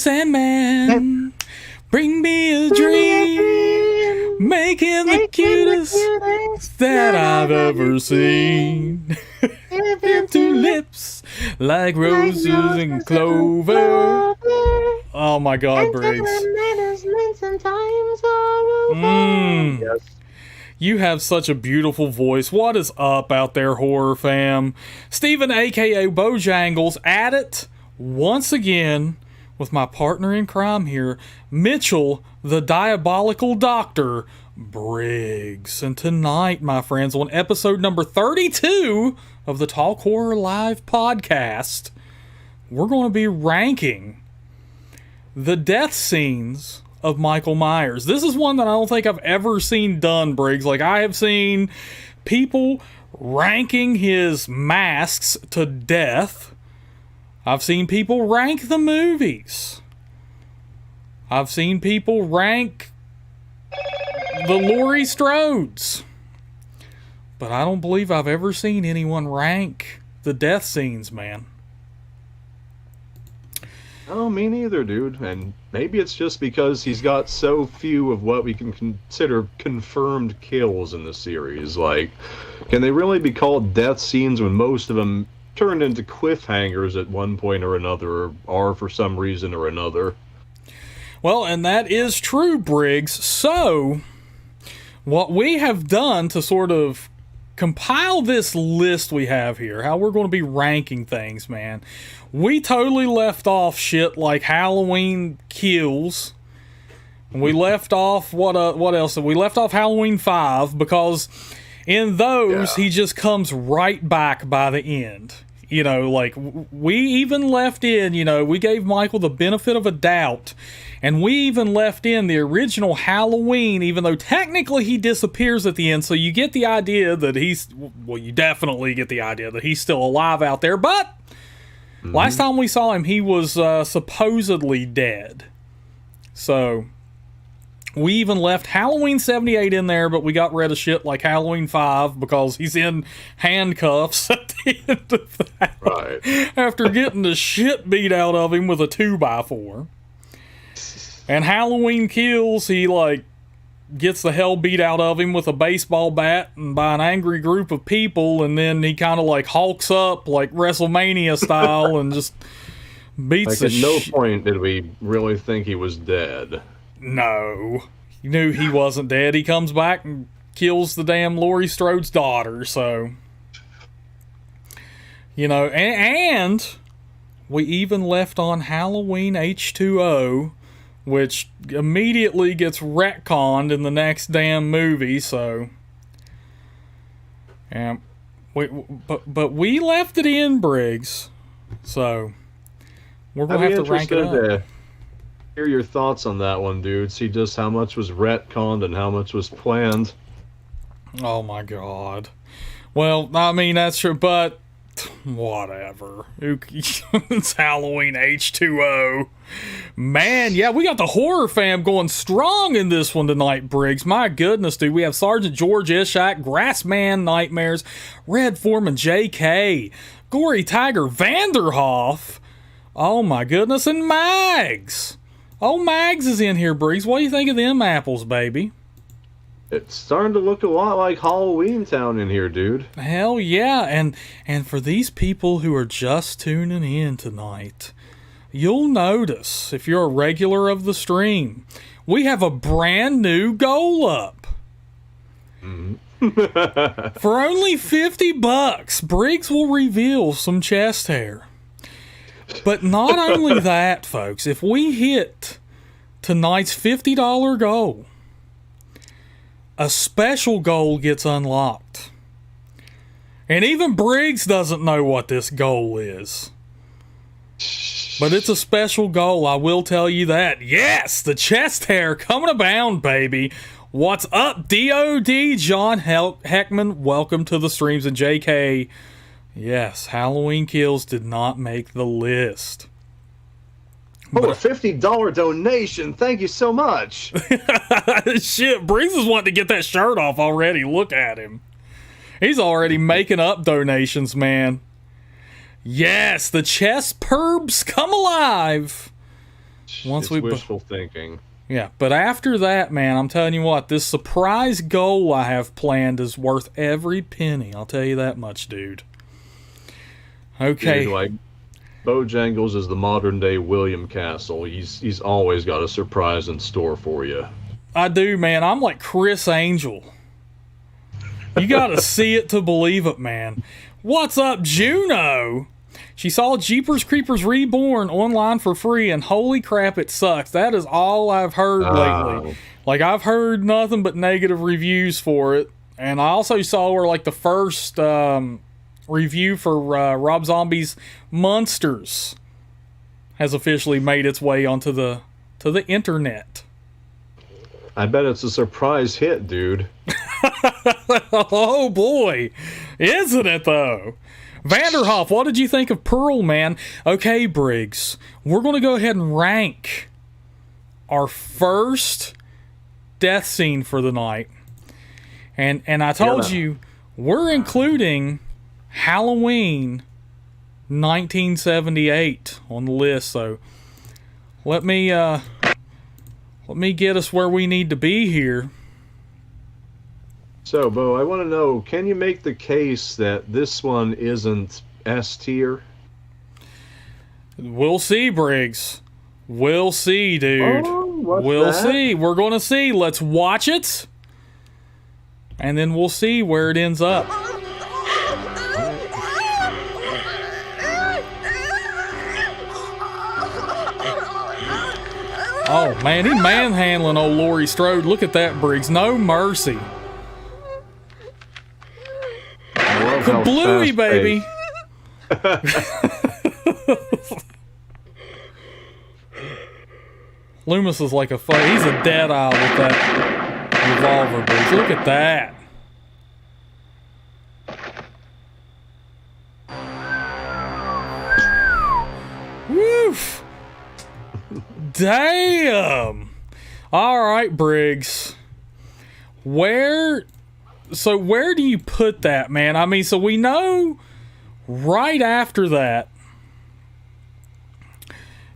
Sandman, bring me a dream, make him the cutest that I've ever seen. Give two lips like roses and clover. Oh my God, Briggs. Yes. You have such a beautiful voice. What is up out there, horror fam? Stephen, aka Bojangles, at it once again with my partner in crime here, Mitchell, the Diabolical Doctor Briggs. And tonight, my friends, on episode number 32 of the Talk Horror Live podcast, we're going to be ranking the death scenes of Michael Myers. This is one that I don't think I've ever seen done, Briggs. Like, I have seen people ranking his masks to death. I've seen people rank the movies. I've seen people rank the Laurie Strodes. But I don't believe I've ever seen anyone rank the death scenes, man. Oh, me neither, dude. And maybe it's just because he's got so few of what we can consider confirmed kills in the series. Like, can they really be called death scenes when most of them turned into cliffhangers at one point or another, or for some reason or another? Well, and that is true, Briggs. So, what we have done to sort of compile this list we have here, how we're going to be ranking things, man, we totally left off shit like Halloween Kills. We left off, what else? We left off Halloween 5, because in those, he just comes right back by the end. You know, like, we even left in, you know, we gave Michael the benefit of a doubt, and we even left in the original Halloween, even though technically he disappears at the end, so you get the idea that you definitely get the idea that he's still alive out there, but last time we saw him, he was supposedly dead. So we even left Halloween 78 in there, but we got rid of shit like Halloween 5 because he's in handcuffs at the end of that. Right. After getting the shit beat out of him with a 2x4. And Halloween Kills, he like gets the hell beat out of him with a baseball bat and by an angry group of people, and then he kind of like hulks up like WrestleMania style and just beats the shit. At no point did we really think he was dead. No. You knew he wasn't dead. He comes back and kills the damn Laurie Strode's daughter, so... You know, and we even left on Halloween H2O, which immediately gets retconned in the next damn movie, so... But we left it in, Briggs, so... We're going to have to rank it up. Hear your thoughts on that one, dude. See just how much was retconned and how much was planned. Oh my God. Well, I mean, that's true, but whatever. It's Halloween H2O. Man, yeah, we got the horror fam going strong in this one tonight, Briggs. My goodness, dude. We have Sergeant George Ishak, Grassman Nightmares, Red Foreman JK, Gory Tiger Vanderhoff. Oh my goodness, and Mags. Oh, Mags is in here, Briggs. What do you think of them apples, baby? It's starting to look a lot like Halloween Town in here, dude. Hell yeah. And for these people who are just tuning in tonight, you'll notice, if you're a regular of the stream, we have a brand new goal up. For only $50, Briggs will reveal some chest hair. But not only that, folks, if we hit tonight's $50 goal, a special goal gets unlocked. And even Briggs doesn't know what this goal is. But it's a special goal, I will tell you that. Yes, the chest hair coming abound, baby. What's up, DOD? John Heckman, welcome to the streams. And JK... Yes, Halloween Kills did not make the list. Oh, a $50 donation. Thank you so much. Shit, Briggs is wanting to get that shirt off already. Look at him. He's already making up donations, man. Yes, the chess perbs come alive. It's wishful thinking. Yeah, but after that, man, I'm telling you what, this surprise goal I have planned is worth every penny. I'll tell you that much, dude. Okay. Dude, like, Bojangles is the modern day William Castle. He's always got a surprise in store for you. I do, man. I'm like Chris Angel. You gotta see it to believe it, man. What's up, Juno? She saw Jeepers Creepers Reborn online for free, and holy crap, it sucks. That is all I've heard lately. Like, I've heard nothing but negative reviews for it. And I also saw where, like, the first review for Rob Zombie's Monsters has officially made its way onto the internet. I bet it's a surprise hit, dude. Oh, boy. Isn't it, though? Vanderhoff, what did you think of Pearl, man? Okay, Briggs, we're going to go ahead and rank our first death scene for the night. And I told you, we're including Halloween 1978 on the list. So let me get us where we need to be here. So, Bo, I want to know, can you make the case that this one isn't S tier? We'll see, Briggs. We'll see, dude. We'll see. We're going to see. Let's watch it, and then we'll see where it ends up. Oh, man, he manhandling old Laurie Strode. Look at that, Briggs. No mercy. Kablooey, baby. Loomis is like a fight. He's a dead eye with that revolver, Briggs. Look at that. Woof. Damn. All right, Briggs. Where do you put that, man? I mean, so we know right after that,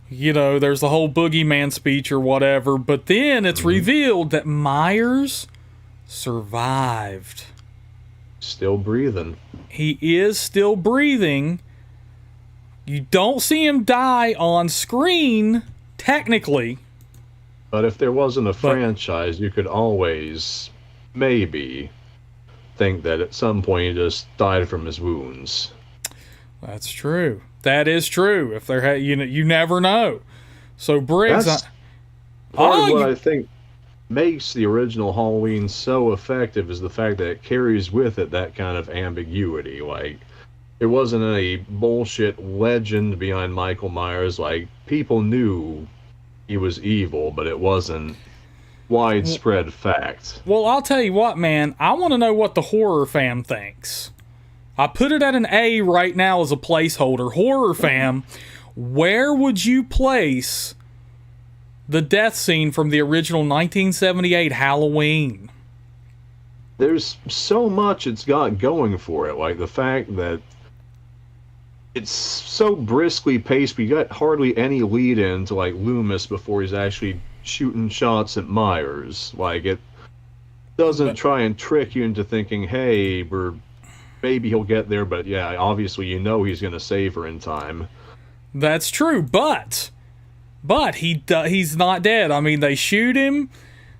you know, there's the whole boogeyman speech or whatever, but then it's revealed that Myers survived. Still breathing. He is still breathing. You don't see him die on screen, technically. But if there wasn't a franchise, you could always, maybe, think that at some point he just died from his wounds. That's true. That is true. If there you never know. So Briggs, That's part of what I think makes the original Halloween so effective is the fact that it carries with it that kind of ambiguity. Like, it wasn't any bullshit legend behind Michael Myers. Like, people knew he was evil, but it wasn't widespread fact. Well, I'll tell you what, man. I want to know what the horror fam thinks. I put it at an A right now as a placeholder. Horror fam, where would you place the death scene from the original 1978 Halloween? There's so much it's got going for it. Like the fact that it's so briskly paced, we got hardly any lead in to like Loomis before he's actually shooting shots at Myers. Like, it doesn't try and trick you into thinking, hey, maybe he'll get there, but yeah, obviously you know he's going to save her in time. That's true, but he's not dead. I mean, they shoot him,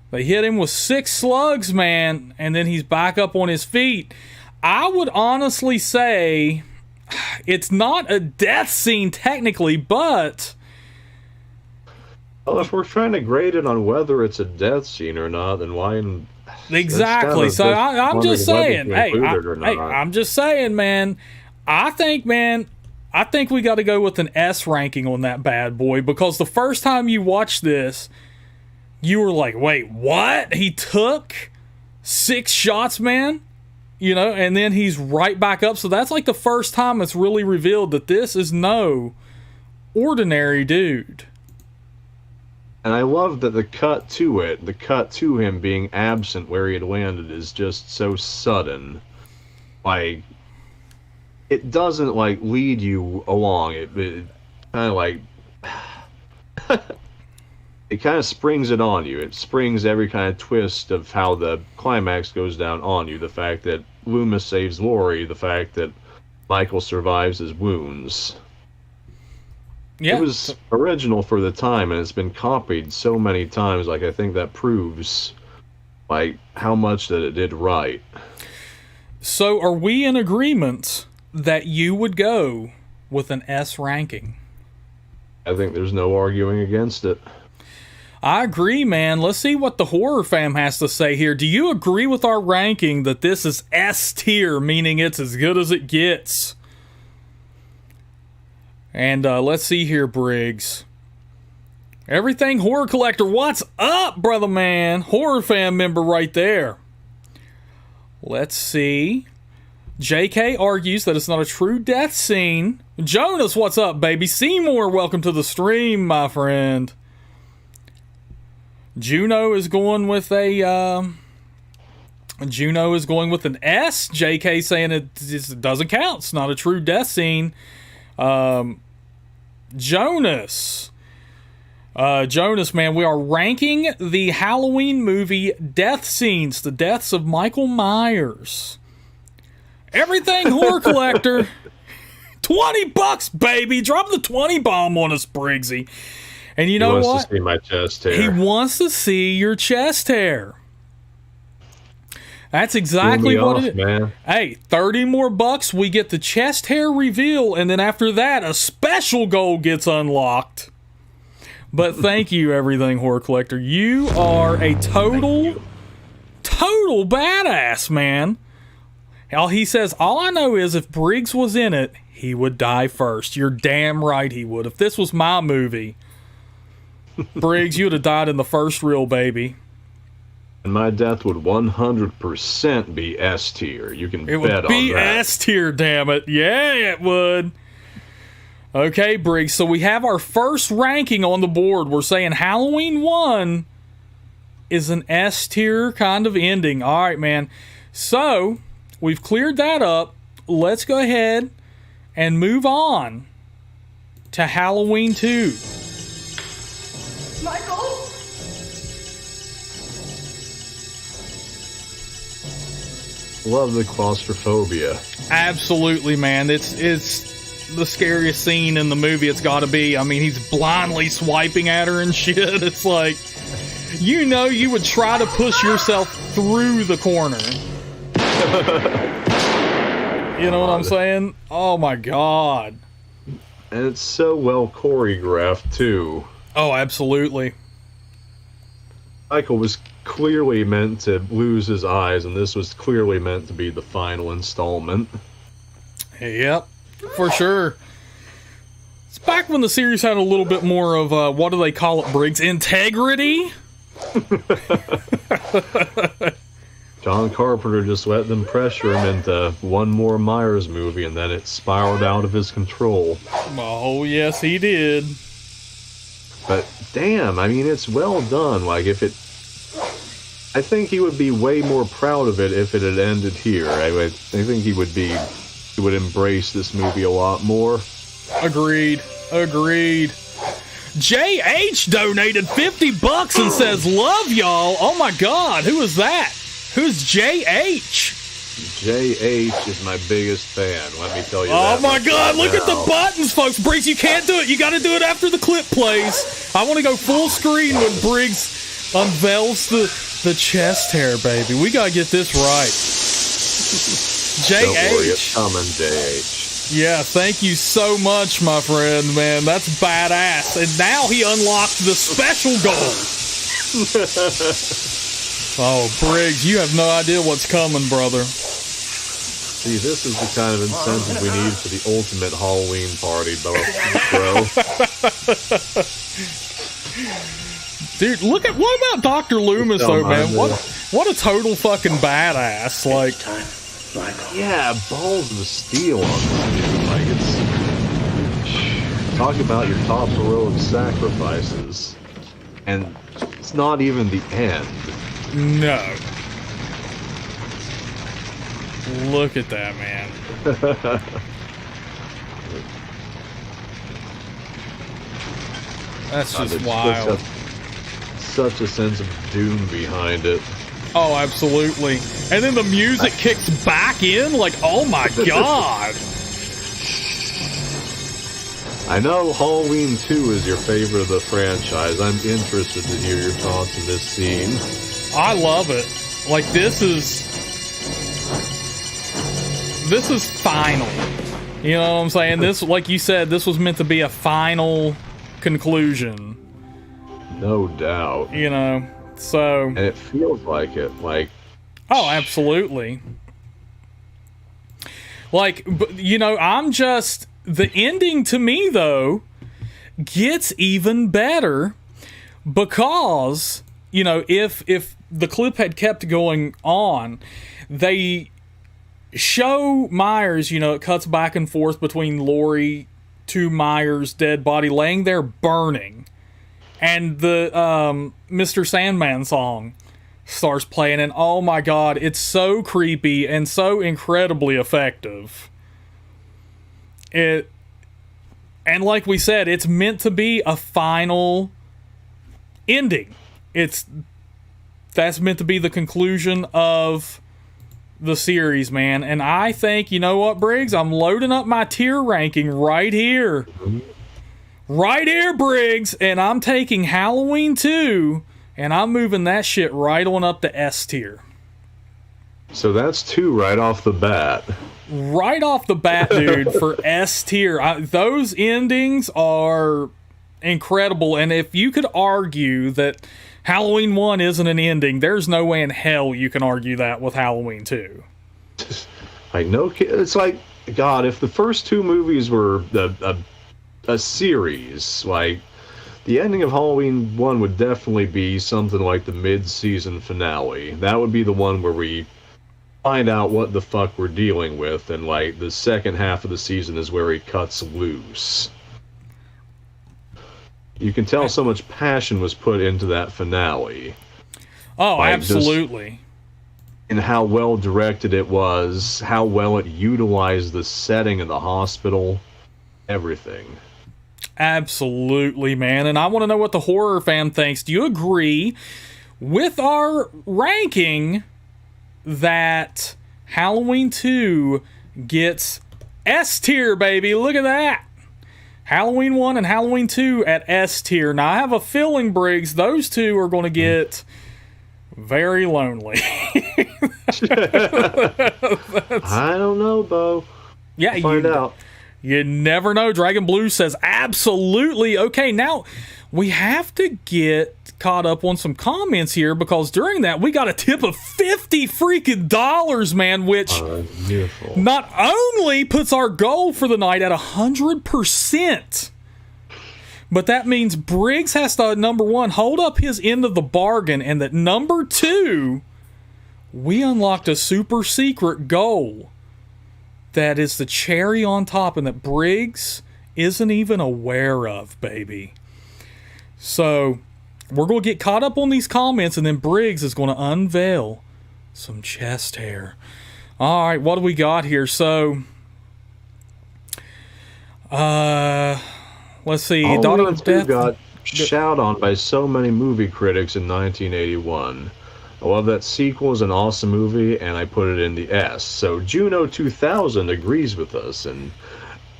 they hit him with 6 slugs, man, and then he's back up on his feet. I would honestly say it's not a death scene technically, but... Well, if we're trying to grade it on whether it's a death scene or not, then why... Exactly. So I'm just saying, I'm just saying, man, I think we got to go with an S ranking on that bad boy, because the first time you watched this, you were like, wait, what? He took 6 shots, man? You know, and then he's right back up. So that's like the first time it's really revealed that this is no ordinary dude. And I love that the cut to him being absent where he had landed is just so sudden. Like, it doesn't, like, lead you along. It kind of like... it kind of springs it on you. It springs every kind of twist of how the climax goes down on you. The fact that Loomis saves Laurie, the fact that Michael survives his wounds. Yeah. It was original for the time, and it's been copied so many times. Like, I think that proves, like, how much that it did right. So, are we in agreement that you would go with an S ranking? I think there's no arguing against it. I agree, man. Let's see what the horror fam has to say here. Do you agree with our ranking that this is S tier, meaning it's as good as it gets? And let's see here, Briggs. Everything Horror Collector, what's up, brother man? Horror fam member right there. Let's see. JK argues that it's not a true death scene. Jonas, what's up, baby? Seymour, welcome to the stream, my friend. Juno is going with an S. JK saying it doesn't count. It's not a true death scene. Jonas, man, we are ranking the Halloween movie death scenes, the deaths of Michael Myers. Everything Horror Collector, $20, baby. Drop the 20 bomb on us, Briggsy. And you know what? He wants to see my chest hair. He wants to see your chest hair. That's exactly what it is. Man. Hey, 30 more bucks, we get the chest hair reveal, and then after that, a special goal gets unlocked. But thank you, Everything Horror Collector. You are a total badass, man. He says, all I know is if Briggs was in it, he would die first. You're damn right he would. If this was my movie, Briggs, you would have died in the first reel, baby. And my death would 100% be S tier. You can bet on that. It would be S tier, damn it. Yeah, it would. Okay, Briggs, so we have our first ranking on the board. We're saying Halloween 1 is an S tier kind of ending. All right, man. So, we've cleared that up. Let's go ahead and move on to Halloween 2. Michael? Love the claustrophobia. Absolutely, man. It's the scariest scene in the movie. It's got to be. I mean, he's blindly swiping at her and shit. It's like, you know, you would try to push yourself through the corner. You know what I'm saying? Oh my god. And it's so well choreographed too. Oh, absolutely. Michael was clearly meant to lose his eyes, and this was clearly meant to be the final installment. Yep, for sure. It's back when the series had a little bit more of, what do they call it, Briggs? Integrity? John Carpenter just let them pressure him into one more Myers movie, and then it spiraled out of his control. Oh, yes, he did. But damn, I mean, it's well done. Like, I think he would be way more proud of it if it had ended here. I think he would embrace this movie a lot more. Agreed. JH donated $50 and says, love y'all. Oh my god, who is that? Who's JH? JH is my biggest fan, let me tell you that. Oh my god, look at the buttons, folks. Briggs, you can't do it. You gotta do it after the clip plays. I want to go full screen when Briggs unveils the chest hair, baby. We gotta get this right. JH. Don't worry, it's coming, JH. Yeah, thank you so much, my friend, man. That's badass. And now he unlocked the special goal. Oh, Briggs, you have no idea what's coming, brother. See, this is the kind of incentive we need for the ultimate Halloween party, bro. Dude, what about Dr. Loomis, though, man? What a total fucking badass. Like, yeah, balls of steel on this dude. Like, it's... Talk about your top heroic sacrifices. And it's not even the end. No. Look at that, man. That's just wild. such a sense of doom behind it. Oh, absolutely. And then the music kicks back in, like, oh my god. I know Halloween 2 is your favorite of the franchise. I'm interested to hear your thoughts on this scene. I love it. Like, this is final. You know what I'm saying? This, like you said, this was meant to be a final conclusion. No doubt. You know, so... And it feels like it, like... Oh, absolutely. Like, you know, I'm just... The ending, to me, though, gets even better because, you know, if the clip had kept going on, they show Myers, you know, it cuts back and forth between Laurie to Myers' dead body laying there burning. And the Mr. Sandman song starts playing, and oh my god, it's so creepy and so incredibly effective. And like we said, it's meant to be a final ending. That's meant to be the conclusion of the series, man. And I think, you know what, Briggs? I'm loading up my tier ranking right here. Right here, Briggs. And I'm taking Halloween 2, and I'm moving that shit right on up to S tier. So that's 2 right off the bat. Right off the bat, dude, for S tier. Those endings are incredible. And if you could argue that Halloween 1 isn't an ending, there's no way in hell you can argue that with Halloween 2. Like, no, it's like, God, if the first 2 movies were a series, like, the ending of Halloween 1 would definitely be something like the mid-season finale. That would be the one where we find out what the fuck we're dealing with, and like the second half of the season is where he cuts loose. You can tell so much passion was put into that finale. Oh, like, absolutely. And how well directed it was, how well it utilized the setting of the hospital, everything. Absolutely, man. And I want to know what the horror fam thinks. Do you agree with our ranking that Halloween 2 gets S tier, baby? Look at that. Halloween 1 and Halloween 2 at S tier. Now, I have a feeling, Briggs, those two are going to get very lonely. I don't know, Bo. Yeah, we'll find out. You never know. Dragon Blue says absolutely. Okay, now we have to get caught up on some comments here, because during that we got a tip of $50 freaking dollars, man, which not only puts our goal for the night at 100%, but that means Briggs has to, number one, hold up his end of the bargain, and that number two, we unlocked a super secret goal that is the cherry on top and that Briggs isn't even aware of, baby. So we're going to get caught up on these comments, and then Briggs is going to unveil some chest hair. All right, what do we got here? So, let's see. Daughter of Death got shout on by so many movie critics in 1981. I love that sequel is an awesome movie, and I put it in the S. So Juno 2000 agrees with us, and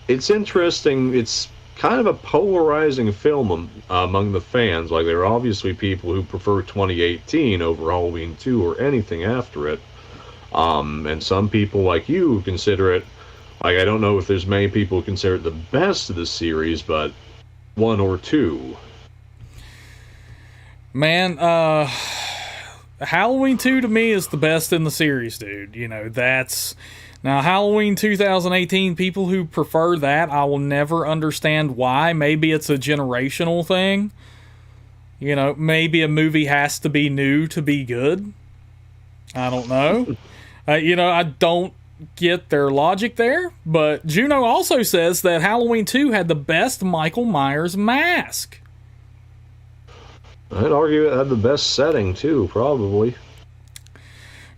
it's interesting. It's kind of a polarizing film among the fans. Like, there are obviously people who prefer 2018 over Halloween 2 or anything after it. And some people like you who consider it, like, I don't know if there's many people who consider it the best of the series, but 1 or 2. Man, Halloween 2 to me is the best in the series, dude. You know, that's... Now, Halloween 2018, people who prefer that, I will never understand why. Maybe it's a generational thing. You know, maybe a movie has to be new to be good. I don't know. You know, I don't get their logic there. But Juno also says that Halloween 2 had the best Michael Myers mask. I'd argue it had the best setting, too, probably.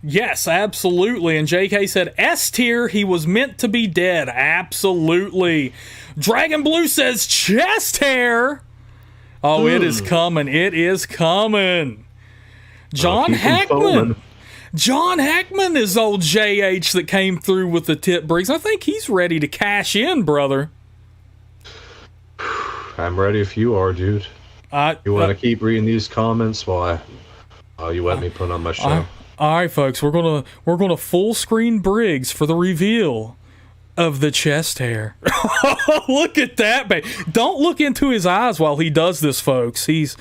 Yes, absolutely. And JK said, S tier, he was meant to be dead. Absolutely. Dragon Blue says, chest hair. Oh, it is coming. It is coming. John Hackman. John Hackman is old JH that came through with the tip, Briggs. I think he's ready to cash in, brother. I'm ready if you are, dude. You want to keep reading these comments while you let me put on my show? All right, folks. We're gonna full screen Briggs for the reveal of the chest hair. Look at that, babe. Don't look into his eyes while he does this, folks. He's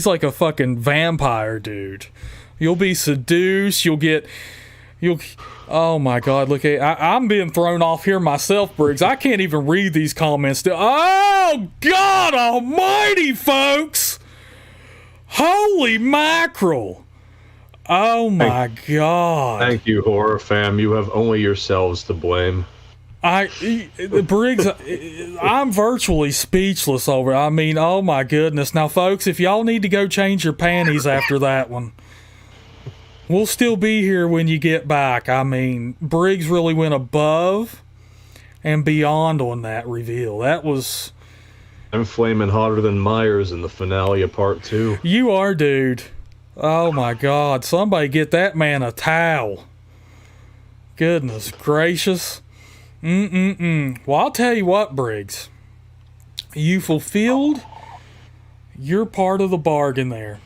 like a fucking vampire, dude. You'll be seduced. Oh my God! Look at I'm being thrown off here myself, Briggs. I can't even read these comments. Oh God Almighty, folks! Holy mackerel! Oh my God! Thank you, horror fam. You have only yourselves to blame. Briggs, I'm virtually speechless over it. I mean, oh my goodness. Now, folks, if y'all need to go change your panties after that one, we'll still be here when you get back. I mean, Briggs really went above and beyond on that reveal. That was... I'm flaming hotter than Myers in the finale of part 2. You are, dude. Oh my God. Somebody get that man a towel. Goodness gracious. Well, I'll tell you what, Briggs. You fulfilled your part of the bargain there.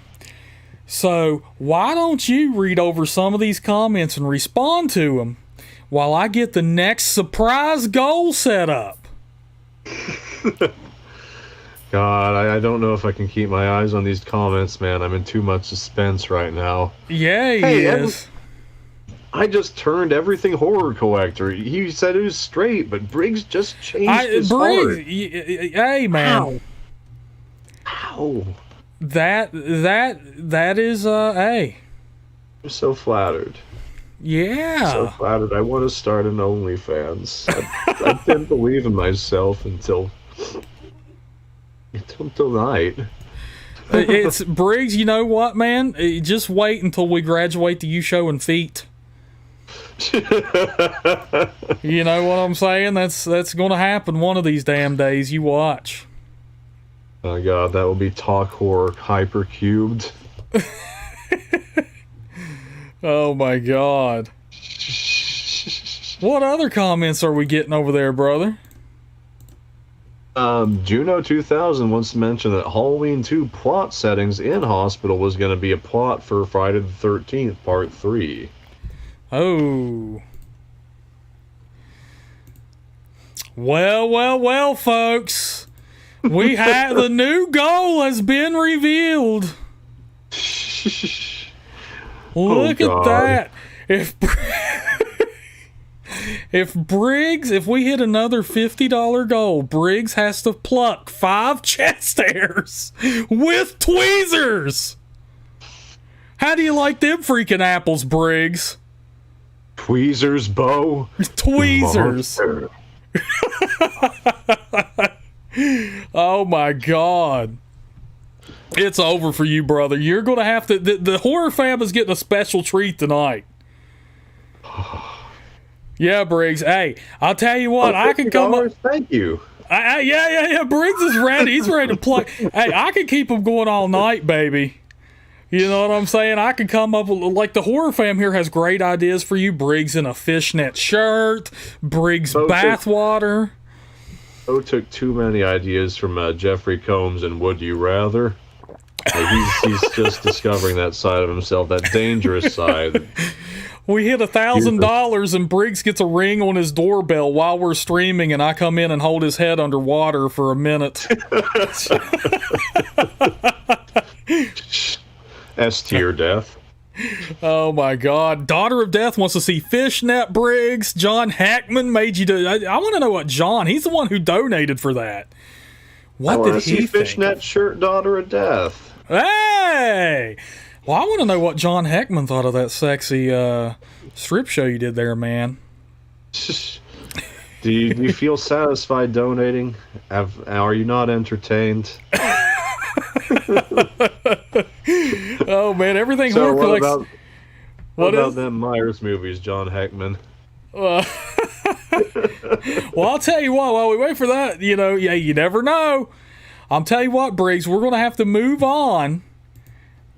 So, why don't you read over some of these comments and respond to them while I get the next surprise goal set up? God, I don't know if I can keep my eyes on these comments, man. I'm in too much suspense right now. Yeah, he is. I just turned everything horror collector. He said it was straight, but Briggs just changed his heart. Hey, man. How? That is hey. I'm so flattered. Yeah. So flattered. I want to start an OnlyFans. I didn't believe in myself until tonight. It's Briggs. You know what, man? Just wait until we graduate to you showing feet. You know what I'm saying? That's going to happen one of these damn days. You watch. Oh God, that will be TalkHorror hypercubed. Oh my God. What other comments are we getting over there, brother? Juno 2000 wants to mention that Halloween 2 plot settings in hospital was going to be a plot for Friday the 13th, part 3. Oh. Well, folks. We have the new goal has been revealed. Look at that. If we hit another $50 goal, Briggs has to pluck 5 chest hairs with tweezers. How do you like them freaking apples, Briggs? Tweezers, Bo. Tweezers. Oh my God. It's over for you, brother. You're going to have to... The horror fam is getting a special treat tonight. Yeah, Briggs. Hey, I'll tell you what. I can come up... Thank you. Yeah. Briggs is ready. He's ready to play. Hey, I can keep him going all night, baby. You know what I'm saying? I can come up with... Like, the horror fam here has great ideas for you. Briggs in a fishnet shirt. Briggs bathwater. Bo took too many ideas from Jeffrey Combs and Would You Rather. He's just discovering that side of himself, that dangerous side. We hit $1,000 and Briggs gets a ring on his doorbell while we're streaming, and I come in and hold his head underwater for a minute. S-tier death. Oh my God. Daughter of Death wants to see Fishnet Briggs. John Hackman made you do... I want to know what John... He's the one who donated for that. What did he think? Fishnet shirt, Daughter of Death. Hey! Well, I want to know what John Heckman thought of that sexy strip show you did there, man. Do you feel satisfied donating? Are you not entertained? Oh, man, everything so horror collects... What about them Myers movies, John Heckman? Well, I'll tell you what, while we wait for that, you know, yeah, you never know. I'll tell you what, Briggs, we're going to have to move on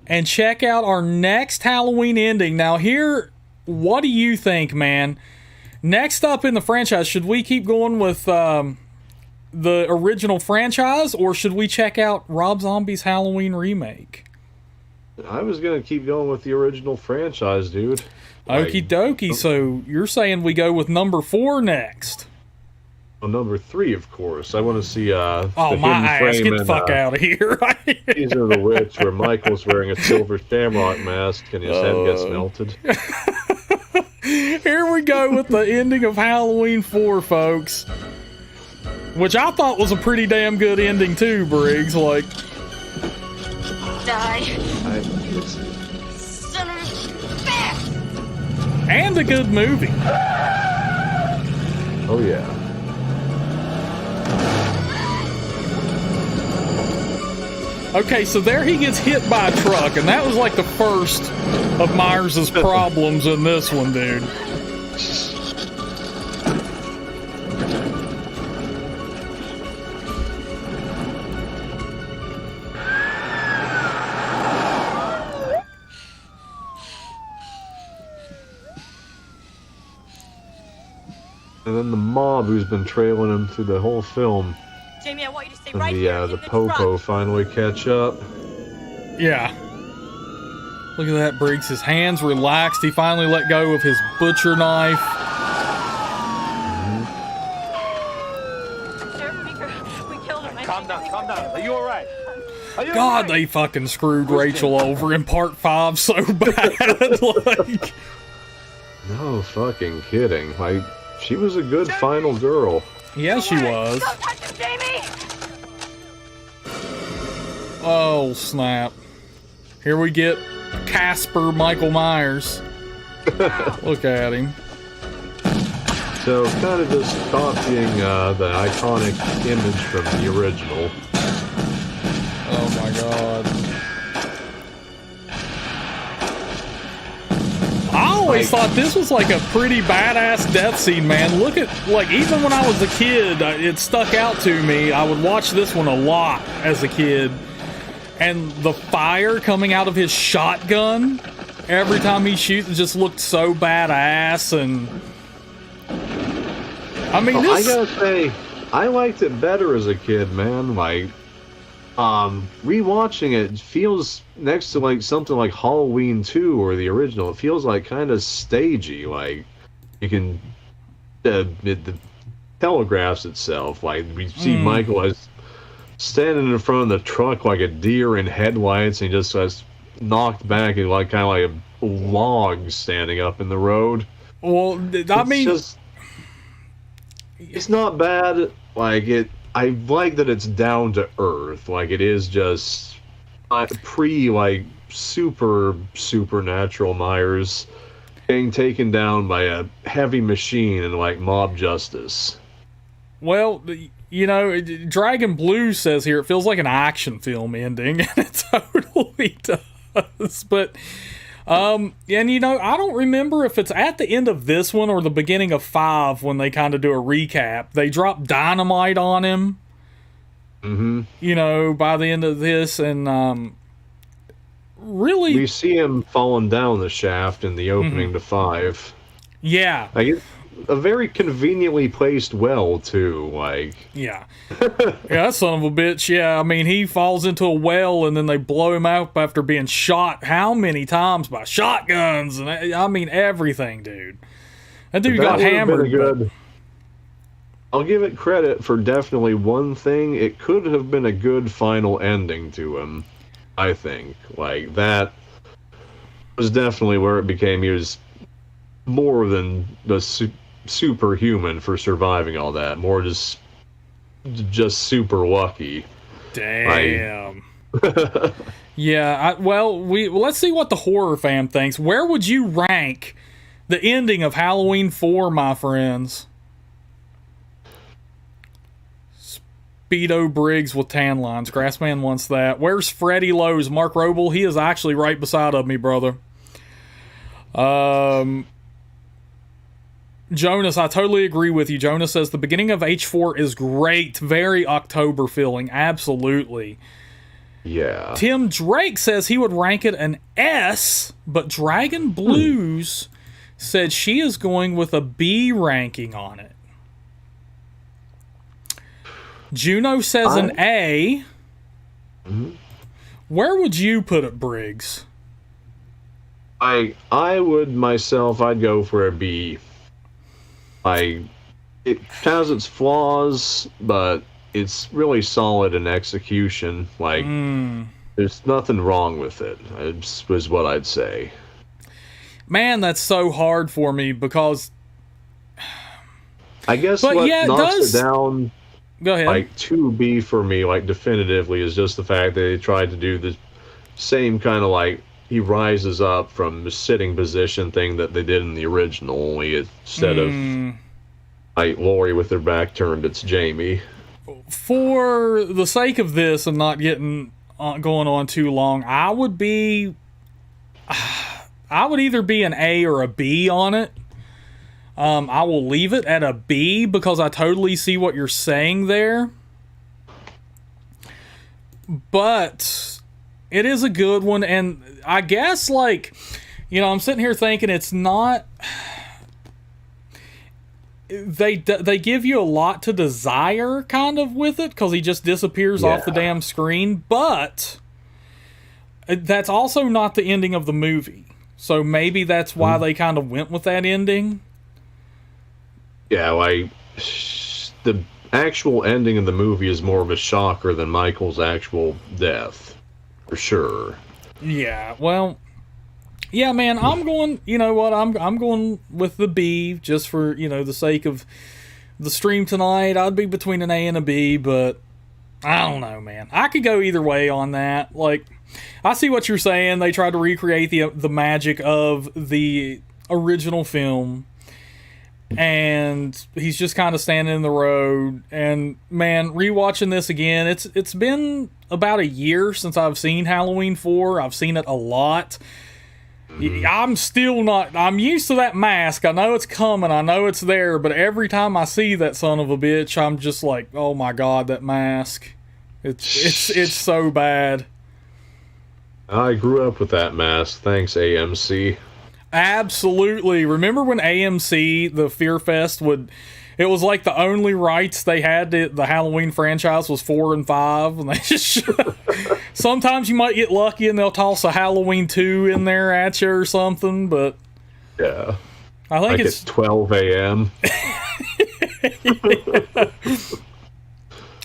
and check out our next Halloween ending. Now, here, what do you think, man? Next up in the franchise, should we keep going with the original franchise, or should we check out Rob Zombie's Halloween remake? I was going to keep going with the original franchise, dude. Okie dokie, so you're saying we go with number 4 next? Well, number 3, of course. I want to see oh, the my hidden ass, frame get the and, fuck out of here. Season of the Witch, where Michael's wearing a silver shamrock mask and his head gets melted. Here we go with the ending of Halloween 4, folks. Which I thought was a pretty damn good ending too, Briggs. Like, Die. Son of a bitch! and a good movie. Oh, yeah. Okay, so there he gets hit by a truck, and that was like the first of Myers' problems in this one, dude. And then the mob who's been trailing him through the whole film. Jamie, I want you to stay And right here. the Popo finally catch up. Yeah. Look at that, Briggs. His hands relaxed. He finally let go of his butcher knife. Sheriff Meeker, we killed him. Calm down. Are you alright? God, they fucking screwed Rachel over in part 5 so bad. Like, No fucking kidding. She was a good final girl. yeah, she was. Don't touch him, Jamie! Oh, snap. Here we get Casper Michael Myers. Look at him. So, kind of just copying the iconic image from the original. Oh my god. I always thought this was like a pretty badass death scene, man. Look at, like, even when I was a kid, it stuck out to me. I would watch this one a lot as a kid. And the fire coming out of his shotgun every time he shoots just looked so badass. And I mean, this... I gotta say, I liked it better as a kid, man. Like, rewatching it feels next to like something like Halloween 2 or the original. It feels like kind of stagey. Like, you can it telegraphs itself. Like, we see Michael as standing in front of the truck like a deer in headlights, and he just has knocked back and like kind of like a log standing up in the road. Well, I mean, it's not bad. Like, I like that it's down to earth. Like, it is just like supernatural Myers being taken down by a heavy machine and like mob justice. well, you know, Dragon Blue says here it feels like an action film ending, and it totally does. But, and you know, I don't remember if it's at the end of this one or the beginning of 5 when they kind of do a recap. They drop dynamite on him. Mm-hmm. You know, by the end of this, and really, We see him falling down the shaft in the opening to 5. yeah, Like, it's a very conveniently placed well, too. Like, yeah, that son of a bitch. Yeah, I mean, he falls into a well, and then they blow him up after being shot how many times by shotguns, and I mean everything, dude. That dude got would have been hammered. a good. I'll give it credit for definitely one thing. It could have been a good final ending to him, I think. Like, that was definitely where it became he was more than the superhuman for surviving all that. More just super lucky. Damn. Yeah, well, let's see what the horror fam thinks. Where would you rank the ending of Halloween 4, my friends? Speedo Briggs with tan lines. Grassman wants that. Where's Freddie Lowe's? Mark Roble? He is actually right beside of me, brother. Jonas, I totally agree with you. Jonas says the beginning of H4 is great. Very October feeling. Absolutely. Yeah. Tim Drake says he would rank it an S, but Dragon Blues said she is going with a B ranking on it. Juno says an A. Where would you put it, Briggs? I would myself, I'd go for a B. It has its flaws, but it's really solid in execution. There's nothing wrong with it, is what I'd say. Man, that's so hard for me because... I guess but what yeah, knocks it down, go ahead. to B for me, definitively, is just the fact that they tried to do the same kind of he rises up from the sitting position thing that they did in the original, only instead of Lori with her back turned, it's Jamie. For the sake of this and not getting going on too long, I would either be an A or a B on it. I will leave it at a B because I totally see what you're saying there. But it is a good one, and I guess I'm sitting here thinking it's not... They give you a lot to desire kind of with it because he just disappears off the damn screen, but that's also not the ending of the movie. So maybe that's why they kind of went with that ending. Yeah, the actual ending of the movie is more of a shocker than Michael's actual death, for sure. Yeah, well, yeah, man, I'm going, you know what, I'm going with the B just for, the sake of the stream tonight. I'd be between an A and a B, but I don't know, man. I could go either way on that. I see what you're saying. They tried to recreate the magic of the original film, and he's just kind of standing in the road. And man, rewatching this again, it's been about a year since I've seen Halloween 4. I've seen it a lot. I'm still not... I'm used to that mask. I know it's coming. I know it's there. But every time I see that son of a bitch, I'm just like, oh my God, that mask. It's so bad. I grew up with that mask. Thanks, AMC. Absolutely. Remember when AMC, the Fear Fest, it was like the only rights they had to the Halloween franchise was 4 and 5, and they just sometimes you might get lucky and they'll toss a Halloween 2 in there at you or something, but yeah, I think it's 12 a.m.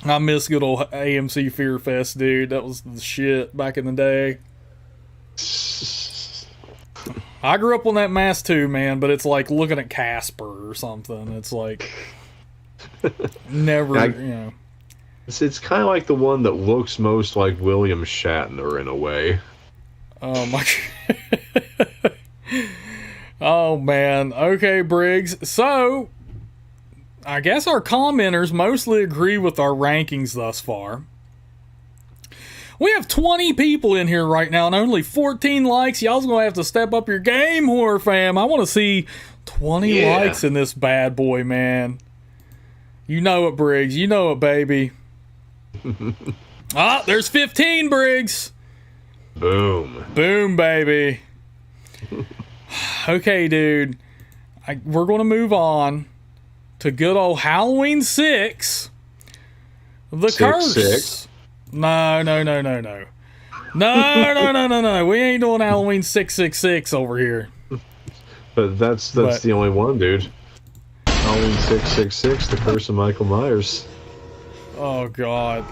I miss good old AMC Fear Fest, dude. That was the shit back in the day. I grew up on that mask too, man, but it's like looking at Casper or something. It's like never, It's kind of like the one that looks most like William Shatner in a way. Oh my God. Oh man. Okay, Briggs. So, I guess our commenters mostly agree with our rankings thus far. We have 20 people in here right now and only 14 likes. Y'all's gonna have to step up your game, horror fam. I want to see 20 likes in this bad boy, man. You know it, Briggs. You know it, baby. There's 15, Briggs. Boom. Boom, baby. Okay, dude. We're going to move on to good old Halloween 6. The Curse. 6. No. No. We ain't doing Halloween 666 over here. But that's the only one, dude. Halloween 666, The Curse of Michael Myers. Oh, God.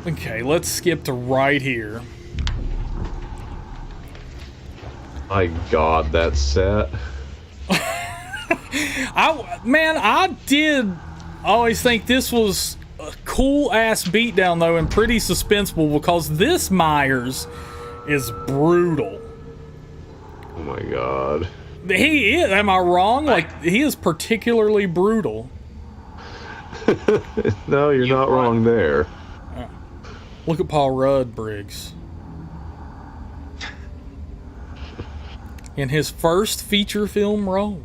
Okay, let's skip to right here. My God, that set. I did always think this was a cool-ass beatdown, though, and pretty suspenseful, because this Myers is brutal. Oh, my God. He is, am I wrong? He is particularly brutal. No, you're not wrong there. Look at Paul Rudd, Briggs. in his first feature film role.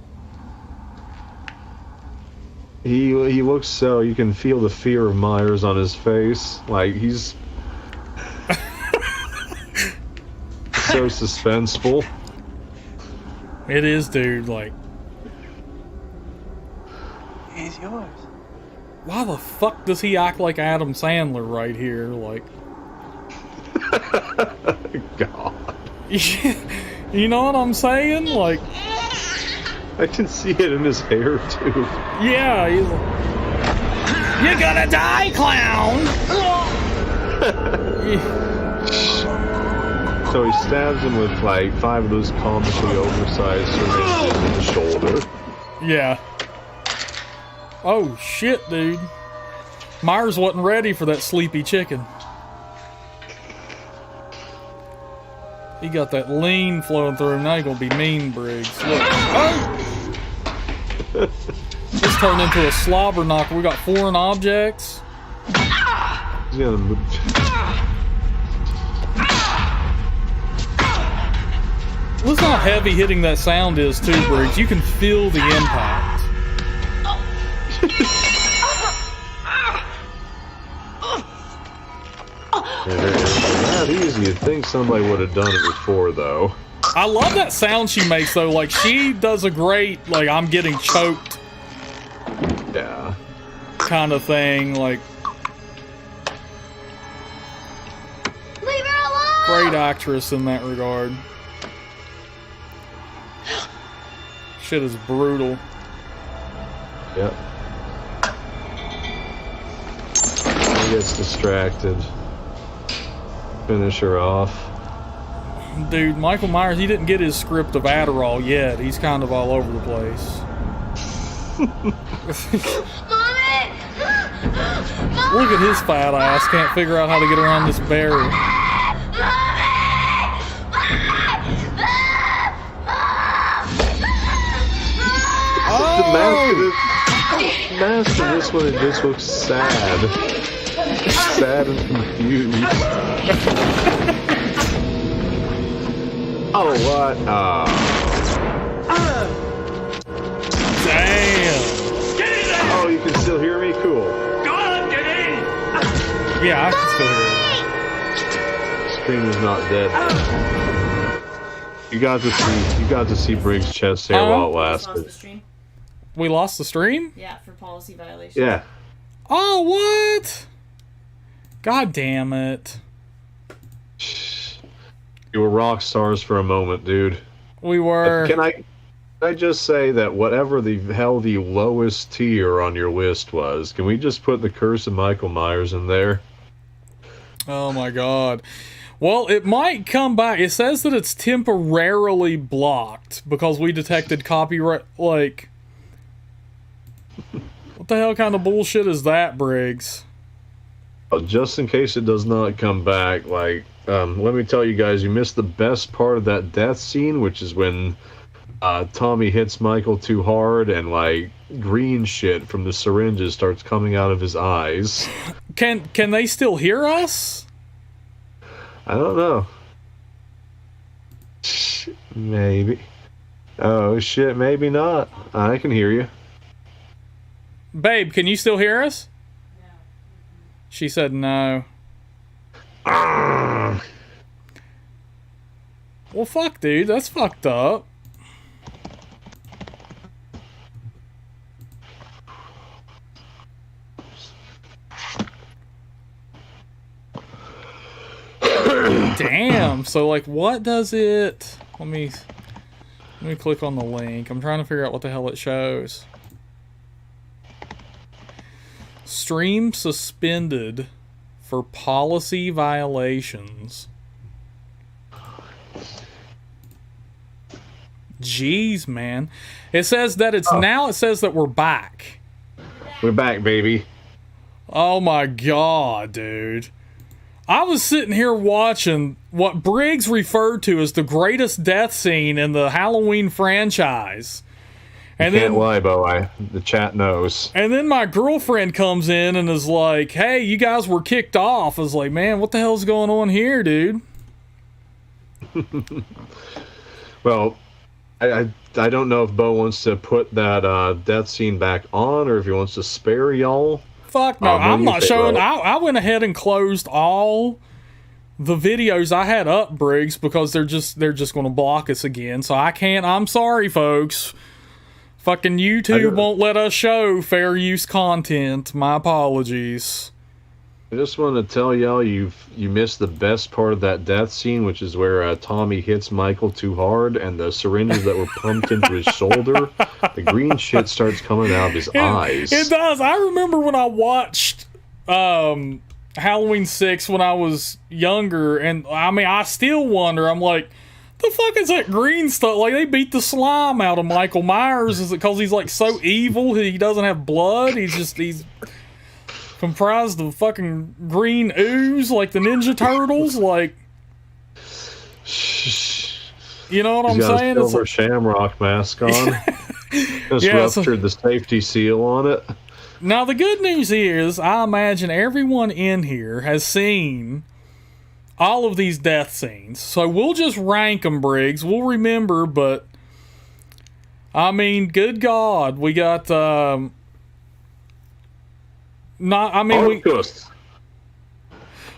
He looks so, you can feel the fear of Myers on his face. Like, he's so suspenseful. It is, dude. Like, He's yours. why the fuck does he act like Adam Sandler right here? Like, God. you know what I'm saying? Like, I can see it in his hair, too. yeah, he's like, you're gonna die, clown! So he stabs him with, like, 5 of those comically oversized syringes in the shoulder. Yeah. Oh, shit, dude. Myers wasn't ready for that sleepy chicken. He got that lean flowing through him. Now he's gonna be mean, Briggs. Look. Oh! This turned into a slobber knocker. We got foreign objects. He's gonna move. Listen how heavy hitting that sound is, too, Briggs. You can feel the impact. Not easy. You'd think somebody would have done it before, though. I love that sound she makes, though. Like, she does a great, like, I'm getting choked Yeah. kind of thing. Like, Leave her alone! great actress in that regard. Shit is brutal. Yep. He gets distracted. Finish her off. Dude, Michael Myers, he didn't get his script of Adderall yet. He's kind of all over the place. Mommy! Look at his fat ass. Can't figure out how to get around this barrier. The mask of this one, it just looks sad. Sad and confused. Oh, what? Damn. Oh, you can still hear me? Cool. Yeah, I can still hear it. Scream is not dead. You got to see Briggs' chest hair while it Lost the lasted. stream. We lost the stream? Yeah, for policy violation. Yeah. Oh, what? God damn it. You were rock stars for a moment, dude. We were. Can I just say that whatever the hell the lowest tier on your list was, can we just put the Curse of Michael Myers in there? Oh my god. Well, it might come back. It says that it's temporarily blocked because we detected copyright. Like, what the hell kind of bullshit is that, Briggs? Just in case it does not come back, like, let me tell you guys, you missed the best part of that death scene, which is when Tommy hits Michael too hard and, like, green shit from the syringes starts coming out of his eyes. Can they still hear us? I don't know. Maybe. Oh, shit, maybe not. I can hear you. Babe, can you still hear us? She said no. Well, fuck, dude. That's fucked up. Damn. So, like, what does it... Let me click on the link. I'm trying to figure out what the hell it shows. Stream suspended for policy violations. Jeez, man. It says that it's now it says that we're back. We're back, baby. Oh my god, dude. I was sitting here watching what Briggs referred to as the greatest death scene in the Halloween franchise. And Can't lie, Bo. The chat knows. And then my girlfriend comes in and is like, hey, you guys were kicked off. I was like, man, what the hell's going on here, dude? Well, I don't know if Bo wants to put that death scene back on or if he wants to spare y'all. Fuck no, I'm not showing. Bo? I went ahead and closed all the videos I had up, Briggs, because they're just going to block us again. So I can't. I'm sorry, folks. Fucking YouTube won't let us show fair use content. My apologies. I just want to tell y'all you missed the best part of that death scene, which is where Tommy hits Michael too hard, and the syringes that were pumped into his shoulder, the green shit starts coming out of his eyes. It does. I remember when I watched Halloween 6 when I was younger, and I mean, I still wonder. I'm like, the fuck is that green stuff? Like, they beat the slime out of Michael Myers. Is it because he's like so evil? He doesn't have blood. He's comprised of fucking green ooze like the Ninja Turtles. Like, you know what I'm saying? He's got a silver shamrock mask on. Just ruptured the safety seal on it. Now, the good news is, I imagine everyone in here has seen all of these death scenes. So we'll just rank them, Briggs. We'll remember, but I mean, good God, we got Marcus.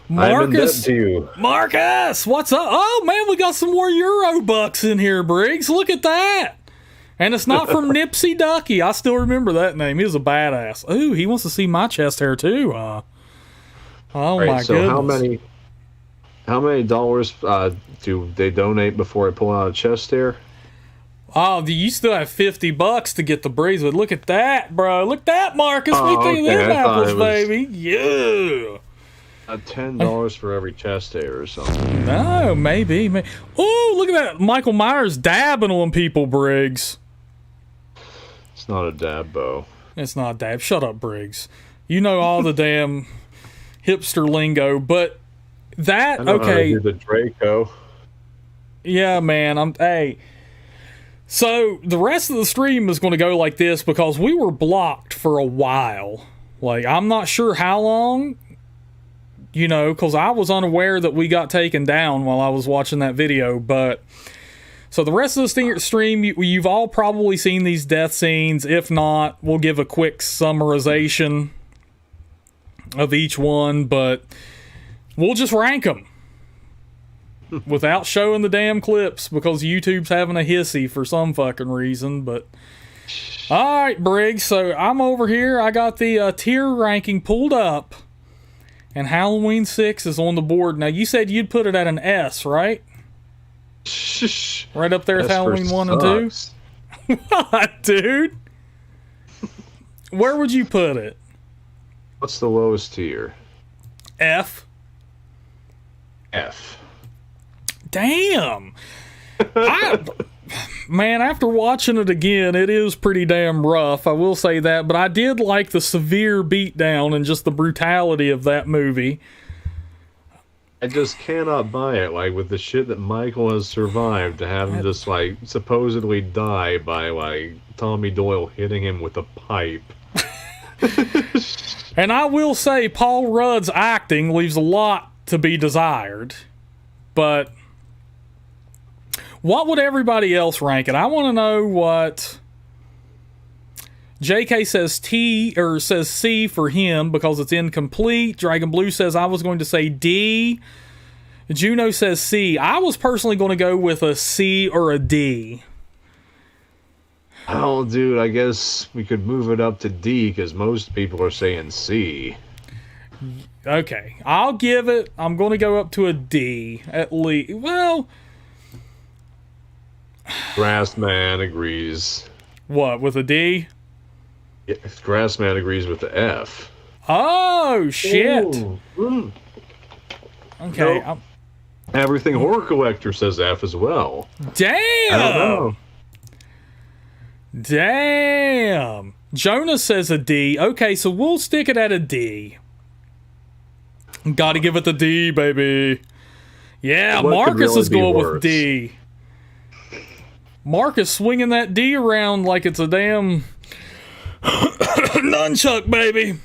I'm in debt to you. Marcus, what's up? Oh man, we got some more Euro bucks in here, Briggs. Look at that. And it's not from Nipsey Ducky. I still remember that name. He was a badass. Ooh, he wants to see my chest hair too. Oh right, my goodness. How many dollars do they donate before I pull out a chest hair? Oh, you still have $50 to get the Briggs with. Look at that, bro. Look at that, Marcus. What do you think of them apples, baby? Yeah. $10 for every chest hair or something. No, maybe. Oh, look at that. Michael Myers dabbing on people, Briggs. It's not a dab, Bo. It's not a dab. Shut up, Briggs. You know all the damn hipster lingo, but that, I know how to do the Draco. Yeah, man. Hey. So the rest of the stream is going to go like this because we were blocked for a while. Like, I'm not sure how long, you know, because I was unaware that we got taken down while I was watching that video. But so the rest of the stream, you've all probably seen these death scenes. If not, we'll give a quick summarization of each one, but we'll just rank them without showing the damn clips because YouTube's having a hissy for some fucking reason. But all right, Briggs, so I'm over here. I got the tier ranking pulled up, and Halloween 6 is on the board. Now, you said you'd put it at an S, right? Right up there with Halloween 1 and 2? What, dude? Where would you put it? What's the lowest tier? F. F. Damn. Man, after watching it again, it is pretty damn rough. I will say that. But I did like the severe beatdown and just the brutality of that movie. I just cannot buy it. Like, with the shit that Michael has survived, to have him just, like, supposedly die by, like, Tommy Doyle hitting him with a pipe. And I will say, Paul Rudd's acting leaves a lot to be desired. But what would everybody else rank it? I want to know what JK says says C for him because it's incomplete. Dragon Blue says I was going to say D. Juno says C. I was personally going to go with a C or a D. Oh, dude, I guess we could move it up to D because most people are saying C. Okay, I'm going to go up to a D at least. Well, Grassman agrees. What, with a D? Yeah, Grassman agrees with the F. Oh, shit. Okay. Nope. Everything Horror Collector says F as well. Damn! I don't know. Damn. Jonas says a D. Okay, so we'll stick it at a D. Gotta give it the D, baby. Yeah, what Marcus is going worse? with D. Marcus swinging that D around like it's a damn nunchuck, baby.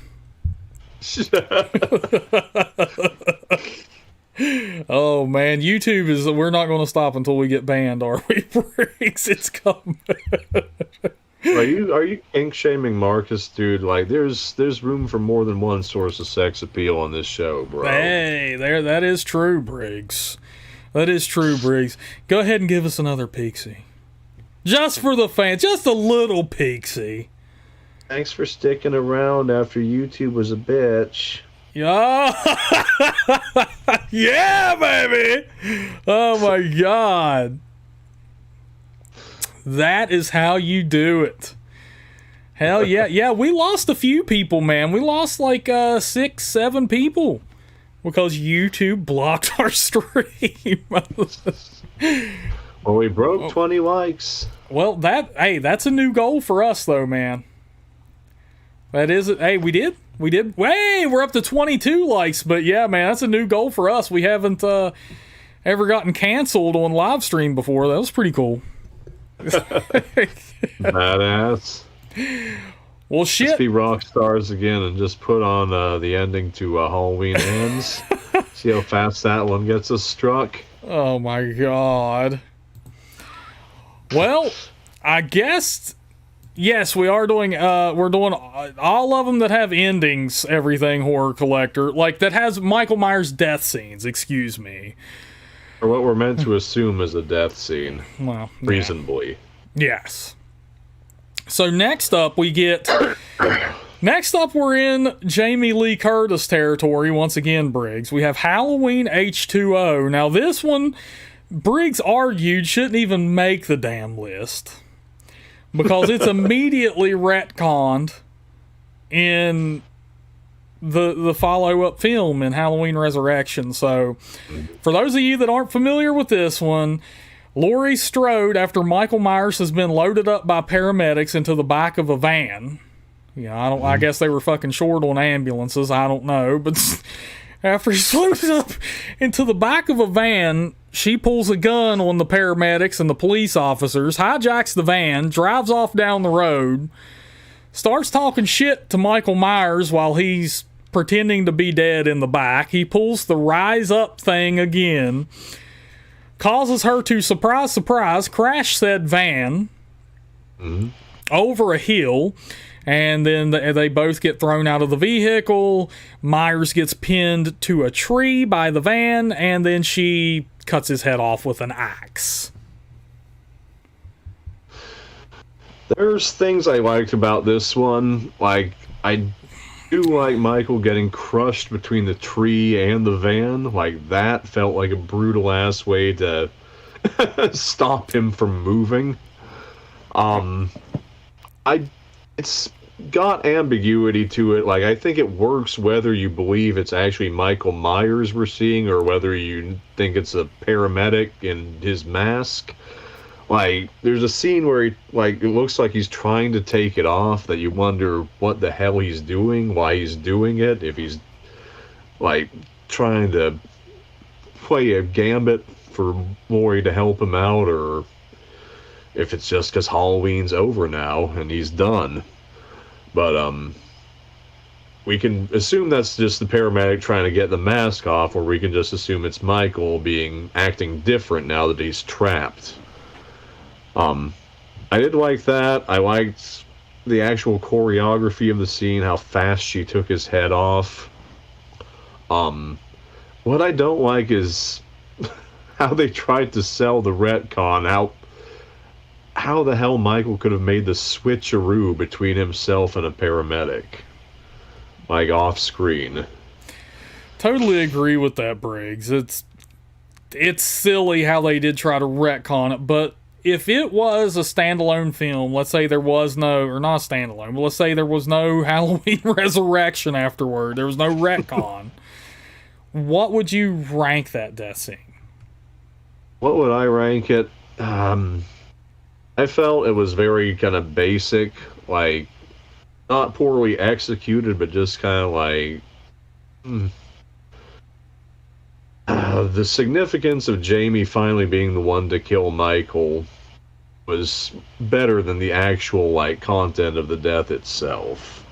Oh man, YouTube is. We're not going to stop until we get banned, are we, Briggs? It's coming. Are you kink shaming Marcus, dude? Like, there's room for more than one source of sex appeal on this show, bro. Hey, there. That is true, Briggs. That is true, Briggs. Go ahead and give us another peeksy, just for the fans, just a little peeksy. Thanks for sticking around after YouTube was a bitch. Yeah, yeah, baby. Oh my God. That is how you do it. Hell yeah. Yeah, we lost a few people, man. We lost like 6, 7 people because YouTube blocked our stream. Well, we broke 20 likes. Well, that's a new goal for us though, man. That is it. Hey, we did. Hey, we're up to 22 likes, but yeah, man, that's a new goal for us. We haven't ever gotten canceled on live stream before. That was pretty cool. Badass. Well, shit. Let's be rock stars again and just put on the ending to Halloween Ends. See how fast that one gets us struck. Oh my God. Well, I guess yes, we are doing. We're doing all of them that have endings. Everything Horror Collector, like that has Michael Myers death scenes. Excuse me. Or what we're meant to assume is a death scene. Well, reasonably. Yes. So next up we get. Next up we're in Jamie Lee Curtis territory once again, Briggs. We have Halloween H2O. Now this one, Briggs argued shouldn't even make the damn list because it's immediately retconned in the follow-up film in Halloween Resurrection. So for those of you that aren't familiar with this one, Laurie Strode, after Michael Myers has been loaded up by paramedics into the back of a van, I guess they were fucking short on ambulances, I don't know, but after he's loaded up into the back of a van, she pulls a gun on the paramedics and the police officers, hijacks the van, drives off down the road, starts talking shit to Michael Myers while he's pretending to be dead in the back. He pulls the rise up thing again, causes her to, surprise, surprise, crash said van over a hill, and then they both get thrown out of the vehicle. Myers gets pinned to a tree by the van, and then she cuts his head off with an axe. There's things I liked about this one. Like, I do like Michael getting crushed between the tree and the van. Like, that felt like a brutal ass way to stop him from moving. It's got ambiguity to it. Like, I think it works whether you believe it's actually Michael Myers we're seeing or whether you think it's a paramedic in his mask. Like, there's a scene where it looks like he's trying to take it off, that you wonder what the hell he's doing, why he's doing it, if he's, like, trying to play a gambit for Laurie to help him out, or if it's just because Halloween's over now and he's done. But, we can assume that's just the paramedic trying to get the mask off, or we can just assume it's Michael acting different now that he's trapped. I did like that. I liked the actual choreography of the scene, how fast she took his head off. What I don't like is how they tried to sell the retcon, how the hell Michael could have made the switcheroo between himself and a paramedic, like off screen. Totally agree with that, Briggs. It's silly how they did try to retcon it, but if it was a standalone film, let's say there was no, or not standalone, but let's say there was no Halloween Resurrection afterward, there was no retcon, what would you rank that death scene? What would I rank it? I felt it was very kind of basic, like, not poorly executed, but just kind of like... the significance of Jamie finally being the one to kill Michael was better than the actual, like, content of the death itself.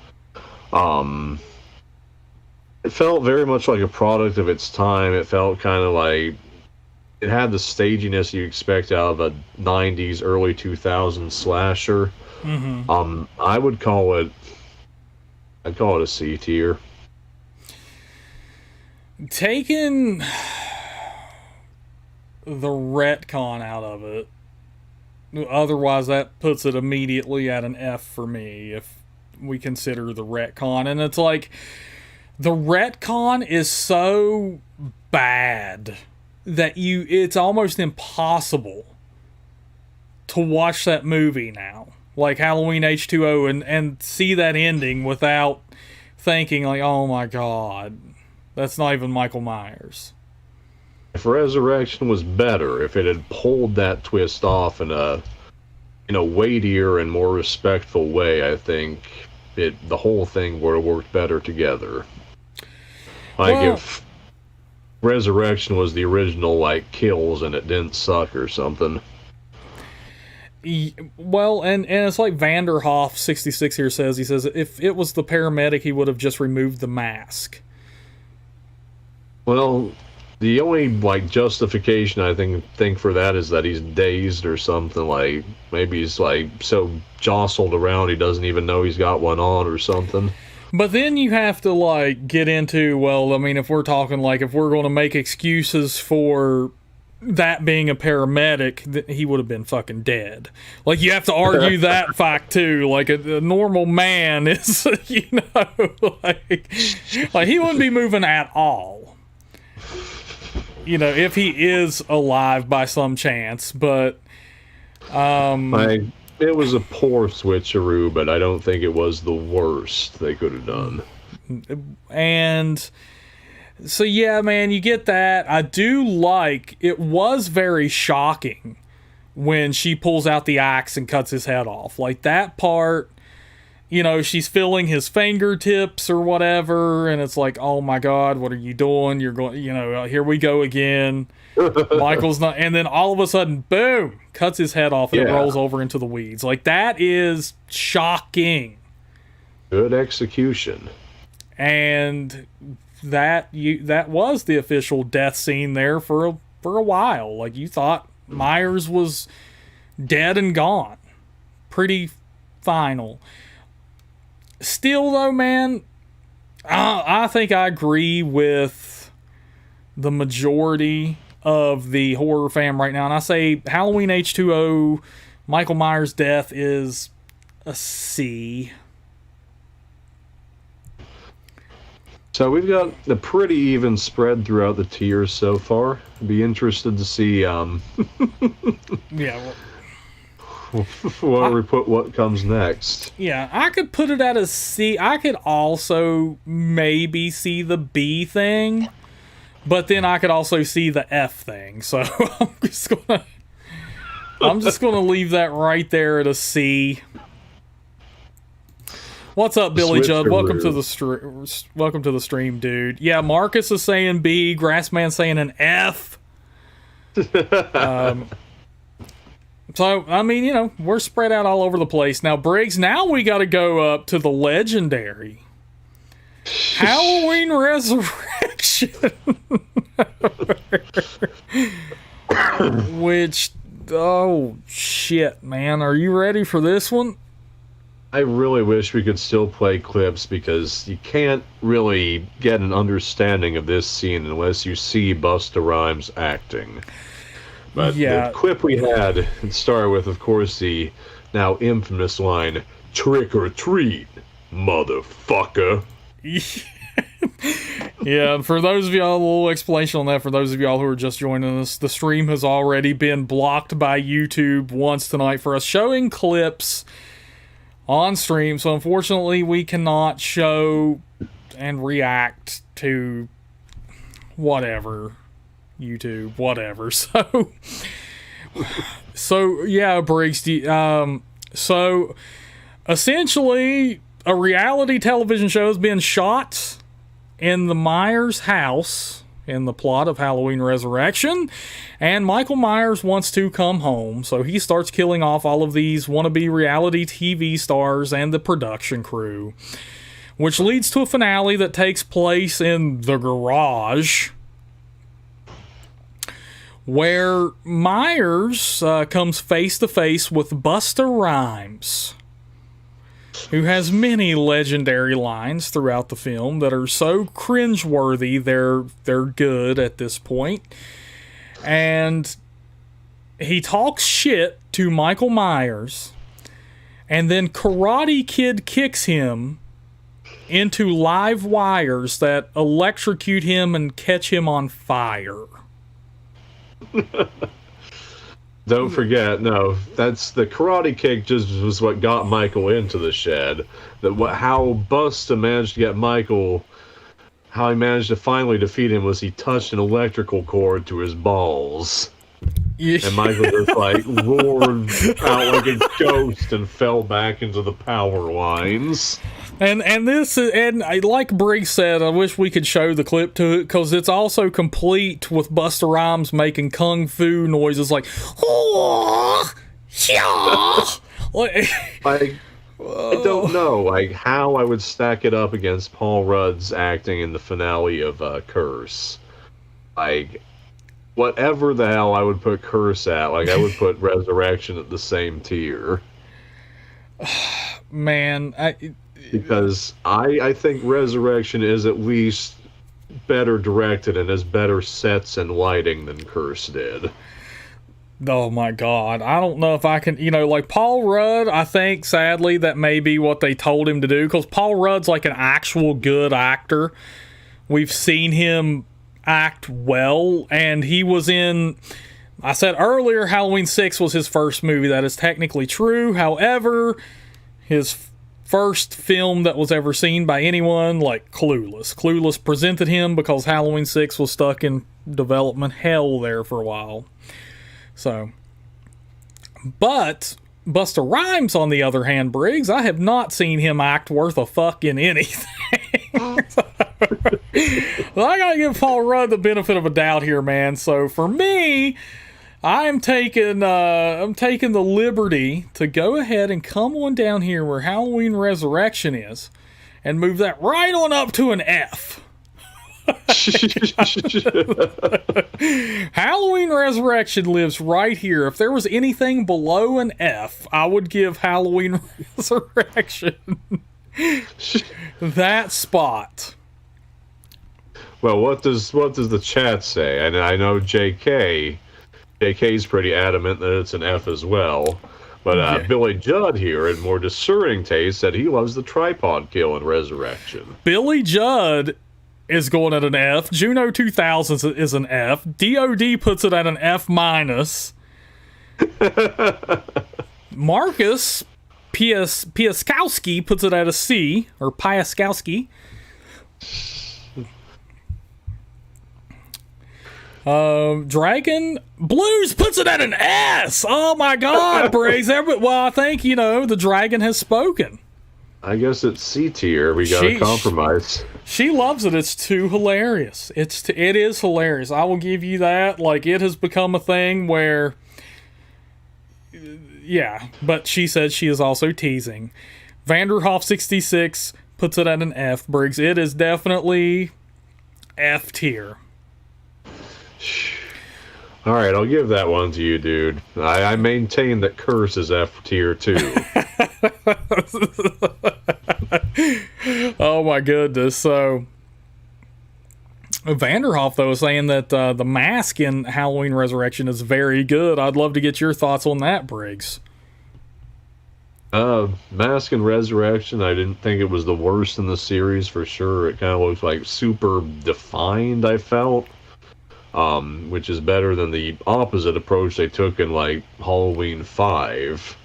It felt very much like a product of its time. It felt kind of like it had the staginess you expect out of a 90s, early 2000s slasher. I would call it, I'd call it a C tier. Taking the retcon out of it, otherwise that puts it immediately at an F for me if we consider the retcon. And it's like, the retcon is so bad that it's almost impossible to watch that movie now, like Halloween H2O, and see that ending without thinking like, oh my god, that's not even Michael Myers. If Resurrection was better, if it had pulled that twist off in a weightier and more respectful way, I think the whole thing would have worked better together. Like if Resurrection was the original like Kills and it didn't suck or something. Well, and it's like Vanderhoff 66 here says, he says if it was the paramedic, he would have just removed the mask. Well, the only like justification I think for that is that he's dazed or something. Like maybe he's like so jostled around he doesn't even know he's got one on or something. But then you have to like get into, well, I mean, if we're talking like if we're going to make excuses for that being a paramedic, he would have been fucking dead. Like you have to argue that fact too. Like a normal man is, like he wouldn't be moving at all. If he is alive by some chance, but it was a poor switcheroo, but I don't think it was the worst they could have done. And so, yeah, man, you get that. I do like, it was very shocking when she pulls out the axe and cuts his head off. Like, that part, she's feeling his fingertips or whatever, and it's like, oh my god, what are you doing? You're going, here we go again. Michael's not, and then all of a sudden, boom, cuts his head off and it rolls over into the weeds. Like, that is shocking. Good execution. And that was the official death scene there for a while. Like, you thought Myers was dead and gone. Pretty final. Still, though, man, I think I agree with the majority of the horror fam right now, and I say Halloween H2O, Michael Myers' death is a C. So we've got a pretty even spread throughout the tiers so far. I'd be interested to see Yeah. where we put what comes next. Yeah, I could put it at a C. I could also maybe see the B thing, but then I could also see the F thing. So I'm just gonna leave that right there at a C. What's up, Billy Judd? Welcome to the stream, dude. Yeah, Marcus is saying B. Grassman saying an F. So, I mean, we're spread out all over the place. Now, Briggs, now we got to go up to the legendary Halloween Resurrection. Which, oh, shit, man. Are you ready for this one? I really wish we could still play clips because you can't really get an understanding of this scene unless you see Busta Rhymes acting. But the clip we had, it started with, of course, the now infamous line, "Trick or treat, motherfucker." Yeah, and for those of y'all, a little explanation on that, for those of y'all who are just joining us, the stream has already been blocked by YouTube once tonight for us showing clips on stream, so unfortunately we cannot show and react to whatever. YouTube, whatever. So yeah, Briggs. So essentially, a reality television show has been shot in the Myers house in the plot of Halloween Resurrection, and Michael Myers wants to come home, so he starts killing off all of these wannabe reality TV stars and the production crew. which leads to a finale that takes place in the garage, where Myers comes face to face with Busta Rhymes, who has many legendary lines throughout the film that are so cringeworthy they're good at this point. And he talks shit to Michael Myers, and then Karate Kid kicks him into live wires that electrocute him and catch him on fire. Don't forget, no, that's the karate kick. Just was what got Michael into the shed. How Busta managed to get Michael, how he managed to finally defeat him was he touched an electrical cord to his balls. Yeah. And Michael just like roared out like a ghost and fell back into the power lines. And like Briggs said, I wish we could show the clip to it, because it's also complete with Busta Rhymes making kung fu noises like, oh, yeah. I don't know like how I would stack it up against Paul Rudd's acting in the finale of Curse. Like, whatever the hell I would put Curse at, like I would put Resurrection at the same tier. Man, because I think Resurrection is at least better directed and has better sets and lighting than Curse did. Oh my God. I don't know if I can, like Paul Rudd, I think sadly that may be what they told him to do, because Paul Rudd's like an actual good actor. We've seen him act well, and he was in, I said earlier, Halloween 6 was his first movie. That is technically true. However, his first film that was ever seen by anyone, like Clueless presented him, because Halloween 6 was stuck in development hell there for a while. So, but Busta Rhymes, on the other hand, Briggs, I have not seen him act worth a fuck in anything. Well, I gotta give Paul Rudd the benefit of a doubt here, man. So for me, I'm taking the liberty to go ahead and come on down here where Halloween Resurrection is, and move that right on up to an F. Halloween Resurrection lives right here. If there was anything below an F, I would give Halloween Resurrection that spot. Well, what does the chat say? And I know JK's pretty adamant that it's an F as well. But Billy Judd here, in more discerning taste, said he loves the tripod kill in Resurrection. Billy Judd is going at an F. Juno 2000 is an F. DOD puts it at an F-. Marcus Piaskowski puts it at a C, or Piaskowski. Dragon Blues puts it at an S. Oh my God, Briggs. Well, I think, the dragon has spoken. I guess it's C tier. We got to compromise. She loves it. It's too hilarious. It is hilarious. I will give you that. Like, it has become a thing where, yeah, but she said she is also teasing. Vanderhoff 66 puts it at an F, Briggs. It is definitely F tier. All right, I'll give that one to you, dude. I maintain that Curse is F tier too. Oh my goodness. So Vanderhoff, though, is saying that the mask in Halloween Resurrection is very good. I'd love to get your thoughts on that, Briggs. Mask and Resurrection, I didn't think it was the worst in the series for sure. It kind of looks like super defined, I felt. Which is better than the opposite approach they took in, like, Halloween 5.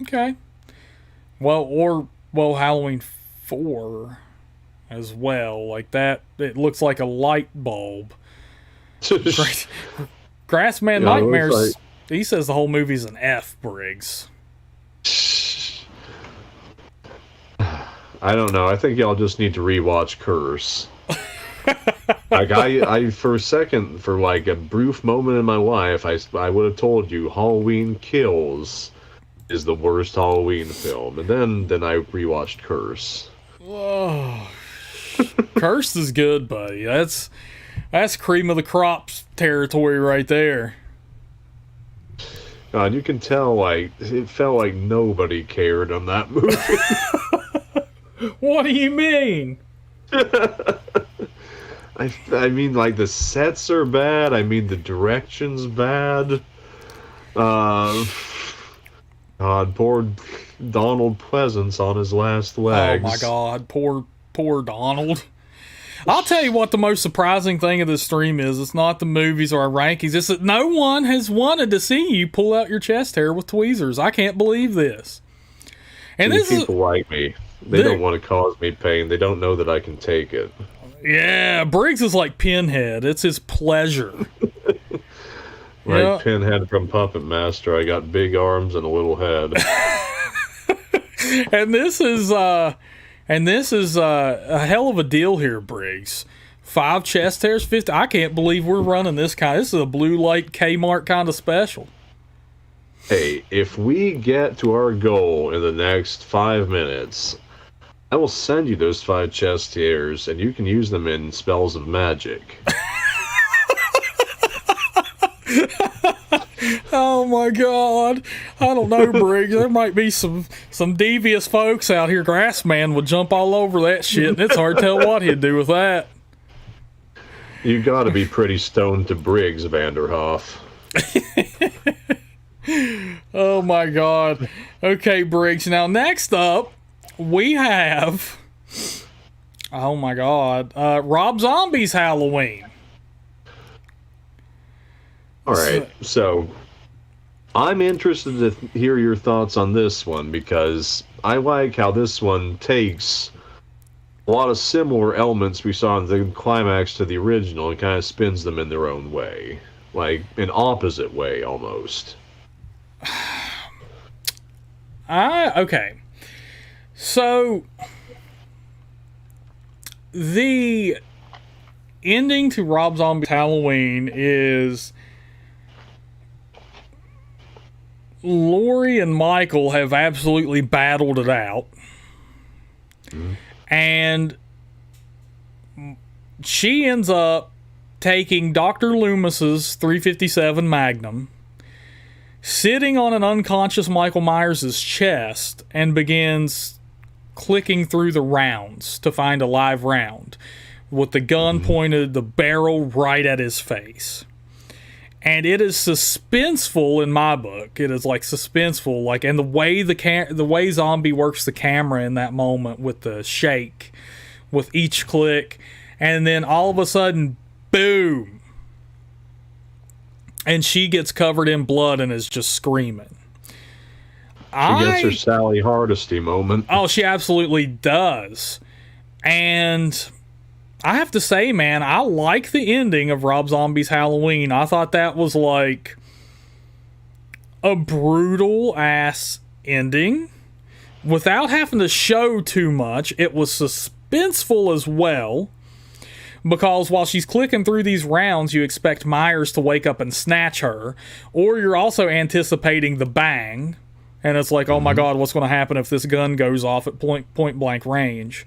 Okay. Well, Halloween 4 as well. Like that, it looks like a light bulb. Grassman Nightmares, like... he says the whole movie's an F, Briggs. I don't know. I think y'all just need to rewatch Curse. Like, I for a second, for like a brief moment in my life, I would have told you Halloween Kills is the worst Halloween film. And then I rewatched Curse. Oh, Cursed is good, buddy. That's cream of the crops territory right there. God, you can tell, like, it felt like nobody cared on that movie. What do you mean? I mean, like, the sets are bad. I mean, the direction's bad. God, poor Donald Pleasance on his last legs. Oh my God, poor Donald. I'll tell you what the most surprising thing of this stream is. It's not the movies or our rankings. It's that no one has wanted to see you pull out your chest hair with tweezers. I can't believe this. And See, this is people like me. They don't want to cause me pain. They don't know that I can take it. Yeah, Briggs is like Pinhead. It's his pleasure. Like Yeah. Pinhead from Puppet Master, I got big arms and a little head. And this is a hell of a deal here, Briggs. 5 chest hairs, 50. I can't believe we're running this kind. This is a Blue Light Kmart kind of special. Hey, if we get to our goal in the next 5 minutes, I will send you those 5 chest hairs, and you can use them in spells of magic. Oh my God. I don't know, Briggs. There might be some devious folks out here. Grassman would jump all over that shit, and it's hard to tell what he'd do with that. You gotta be pretty stoned to Briggs, Vanderhoff. Oh my God. Okay, Briggs. Now, next up, we have. Oh my God. Rob Zombie's Halloween. All right, so I'm interested to hear your thoughts on this one because I like how this one takes a lot of similar elements we saw in the climax to the original and kind of spins them in their own way, like an opposite way almost. Okay. So the ending to Rob Zombie's Halloween is Laurie and Michael have absolutely battled it out. And she ends up taking Dr. Loomis's 357 Magnum, sitting on an unconscious Michael Myers' chest, and begins clicking through the rounds to find a live round with the gun pointed, the barrel right at his face. And it is suspenseful in my book. It is like suspenseful, like, and the way Zombie works the camera in that moment with the shake, with each click, and then all of a sudden, boom, and she gets covered in blood and is just screaming. She gets her Sally Hardesty moment. Oh, she absolutely does. And I have to say, man, I like the ending of Rob Zombie's Halloween. I thought that was like a brutal ass ending without having to show too much. It was suspenseful as well, because while she's clicking through these rounds, you expect Myers to wake up and snatch her, or you're also anticipating the bang, and it's like, oh my God, what's going to happen if this gun goes off at point blank range?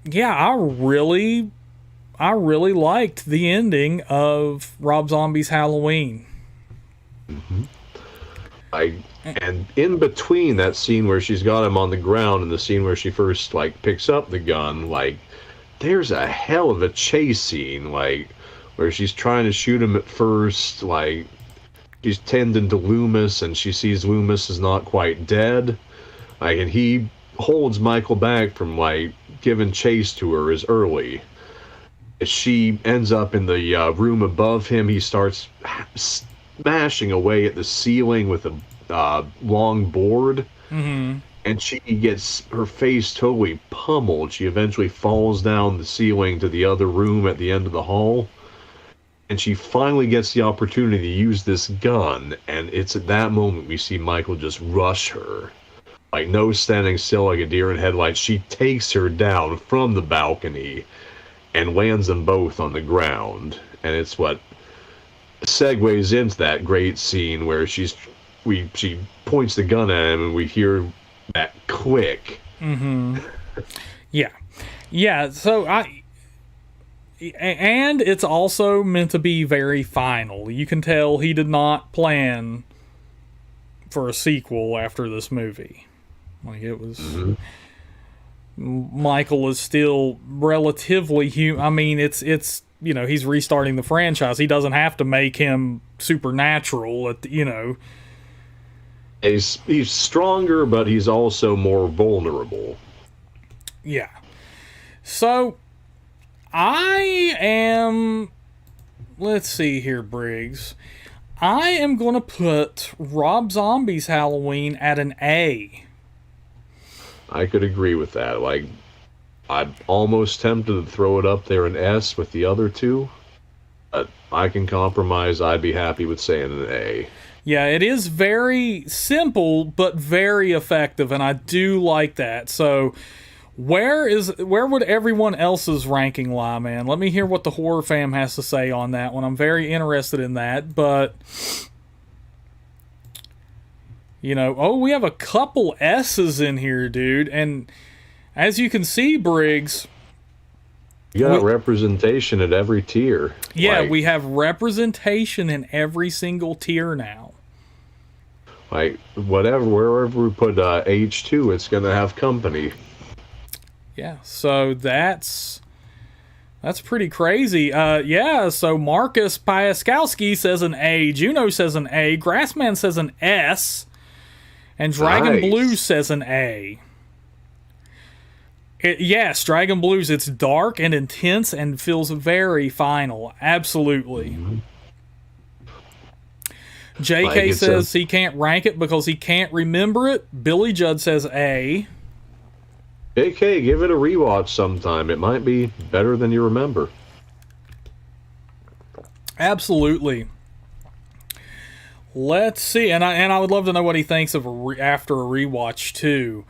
Yeah, I really liked the ending of Rob Zombie's Halloween. And in between that scene where she's got him on the ground and the scene where she first like picks up the gun, like there's a hell of a chase scene, like where she's trying to shoot him at first, like she's tending to Loomis and she sees Loomis is not quite dead, like, and he holds Michael back from like giving chase to her as early. As she ends up in the room above him, he starts smashing away at the ceiling with a long board, and she gets her face totally pummeled. She eventually falls down the ceiling to the other room at the end of the hall, and she finally gets the opportunity to use this gun, and it's at that moment we see Michael just rush her. Like, no standing still like a deer in headlights. She takes her down from the balcony and lands them both on the ground. And it's what segues into that great scene where she points the gun at him and we hear that click. Yeah. Yeah, so and it's also meant to be very final. You can tell he did not plan for a sequel after this movie. Like, it was... Michael is still relatively human. I mean, it's he's restarting the franchise. He doesn't have to make him supernatural, He's stronger, but he's also more vulnerable. Yeah. So, I am... Let's see here, Briggs. I am going to put Rob Zombie's Halloween at an A. I could agree with that. Like, I'm almost tempted to throw it up there an S with the other two. But I can compromise. I'd be happy with saying an A. Yeah, it is very simple, but very effective, and I do like that. So, where would everyone else's ranking lie, man? Let me hear what the horror fam has to say on that one. I'm very interested in that, but... we have a couple S's in here, dude. And as you can see, Briggs... You got representation at every tier. Yeah, we have representation in every single tier now. Like, wherever we put H2, it's going to have company. Yeah, so that's pretty crazy. So Marcus Piaskowski says an A, Juno says an A, Grassman says an S... And Dragon Blue says an A. Yes, Dragon Blues, it's dark and intense and feels very final. Absolutely. JK says he can't rank it because he can't remember it. Billy Judd says A. JK, give it a rewatch sometime. It might be better than you remember. Absolutely. Let's see, and I would love to know what he thinks of after a rewatch too.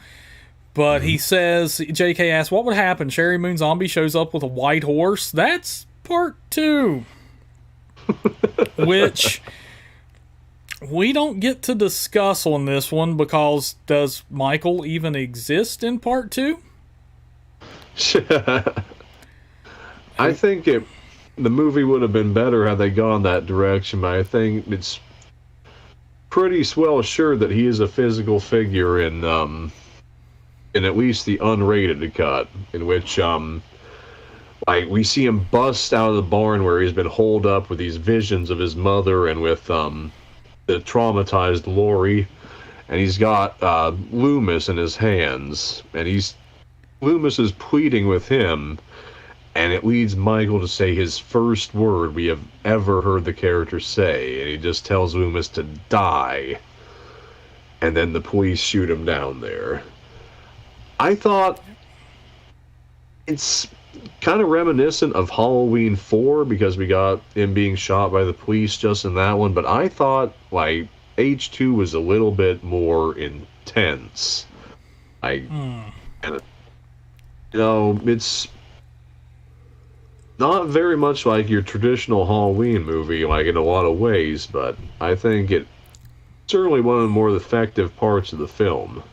But he says, JK asks, what would happen? Sherry Moon Zombie shows up with a white horse. That's part 2, which we don't get to discuss on this one because does Michael even exist in part 2? I think the movie would have been better had they gone that direction, but I think it's pretty well sure that he is a physical figure in at least the unrated cut, in which we see him bust out of the barn where he's been holed up with these visions of his mother and with the traumatized Lori, and he's got Loomis in his hands, and Loomis is pleading with him, and it leads Michael to say his first word we have ever heard the character say, and he just tells Loomis to die. And then the police shoot him down there. I thought it's kind of reminiscent of Halloween 4 because we got him being shot by the police just in that one, but I thought, H2 was a little bit more intense. And, it's not very much like your traditional Halloween movie, in a lot of ways, but I think it's certainly one of the more effective parts of the film.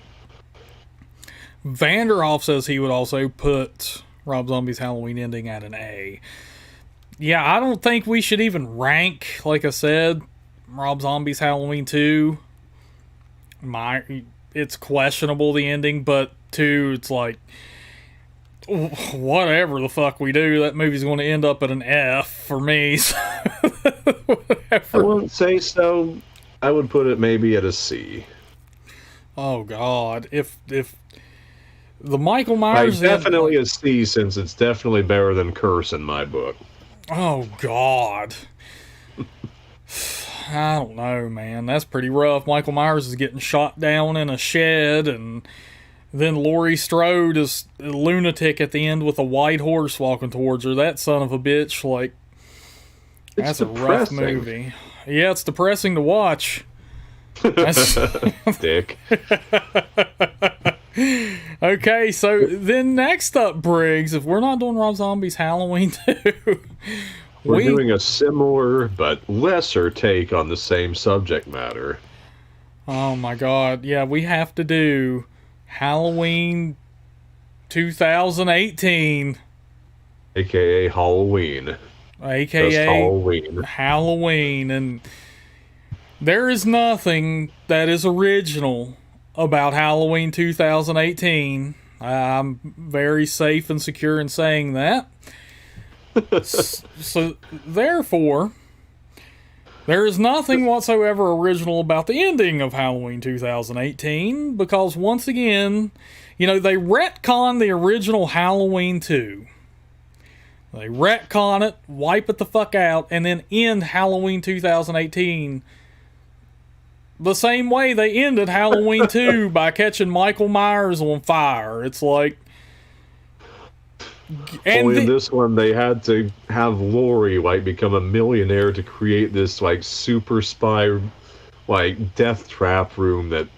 Vanderhoff says he would also put Rob Zombie's Halloween ending at an A. Yeah, I don't think we should even rank, like I said, Rob Zombie's Halloween 2. It's questionable, the ending, but 2, it's whatever the fuck we do, that movie's going to end up at an F for me. So I wouldn't say so. I would put it maybe at a C. Oh God, if the Michael Myers, definitely a C, since it's definitely better than Curse in my book. Oh God. I don't know, man. That's pretty rough. Michael Myers is getting shot down in a shed, and then Laurie Strode is a lunatic at the end with a white horse walking towards her. That son of a bitch, that's depressing. A rough movie. Yeah, it's depressing to watch. Dick. Okay, so then next up, Briggs, if we're not doing Rob Zombie's Halloween 2, We're doing a similar but lesser take on the same subject matter. Oh my God. Yeah, we have to do Halloween 2018. AKA Halloween. AKA Just Halloween. Halloween. And there is nothing that is original about Halloween 2018. I'm very safe and secure in saying that. So, therefore, there is nothing whatsoever original about the ending of Halloween 2018 because, once again, they retcon the original Halloween 2. They retcon it, wipe it the fuck out, and then end Halloween 2018 the same way they ended Halloween 2 by catching Michael Myers on fire. It's like... Only in this one, they had to have Laurie, become a millionaire to create this, super spy, death trap room that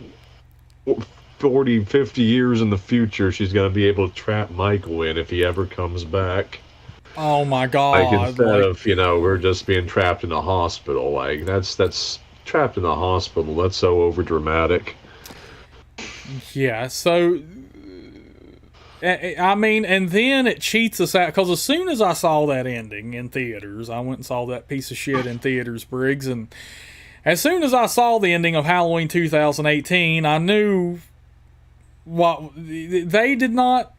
40, 50 years in the future, she's going to be able to trap Michael in if he ever comes back. Oh my God. Instead of, we're just being trapped in a hospital. That's trapped in a hospital. That's so overdramatic. Yeah, so... I mean, and then it cheats us out, because as soon as I saw that ending in theaters, I went and saw that piece of shit in theaters, Briggs, and as soon as I saw the ending of Halloween 2018, I knew what they did not...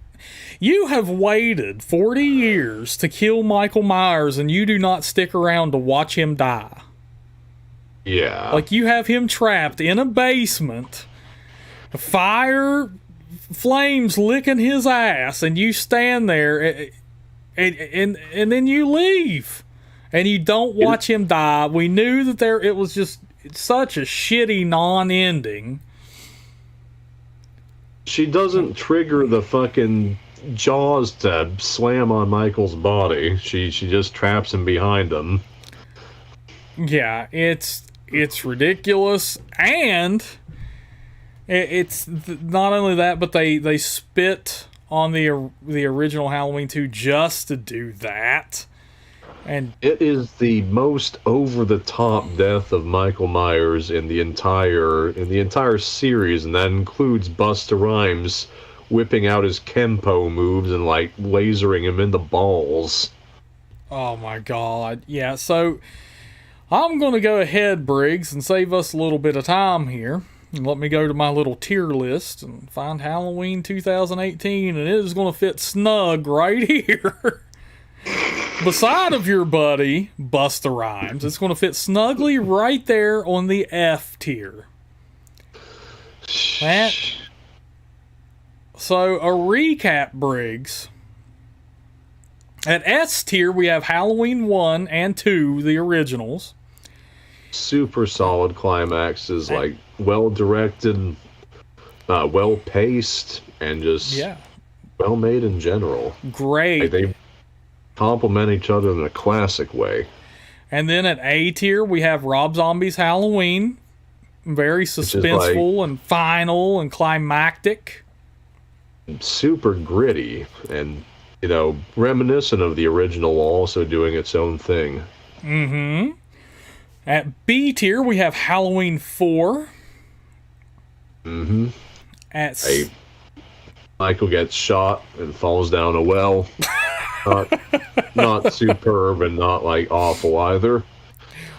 You have waited 40 years to kill Michael Myers, and you do not stick around to watch him die. Yeah. You have him trapped in a basement, fire... flames licking his ass, and you stand there and then you leave and you don't watch him die. We knew that it was just such a shitty non-ending. She doesn't trigger the fucking jaws to slam on Michael's body. She just traps him behind him. Yeah, it's ridiculous, and it's not only that, but they spit on the original Halloween 2 just to do that. And it is the most over-the-top death of Michael Myers in the entire series, and that includes Busta Rhymes whipping out his Kenpo moves and lasering him in the balls. Oh my God. Yeah, so I'm going to go ahead, Briggs, and save us a little bit of time here. And let me go to my little tier list and find Halloween 2018, and it is going to fit snug right here. Beside of your buddy, Busta Rhymes, it's going to fit snugly right there on the F tier. So, a recap, Briggs. At S tier, we have Halloween 1 and 2, the originals. Super solid climaxes, well directed, well paced, and just well made in general. Great. They complement each other in a classic way. And then at A tier, we have Rob Zombie's Halloween. Very suspenseful and final and climactic. Super gritty and, reminiscent of the original while also doing its own thing. Mm-hmm. At B tier, we have Halloween 4. Mm-hmm. Michael gets shot and falls down a well. Not superb and not awful either.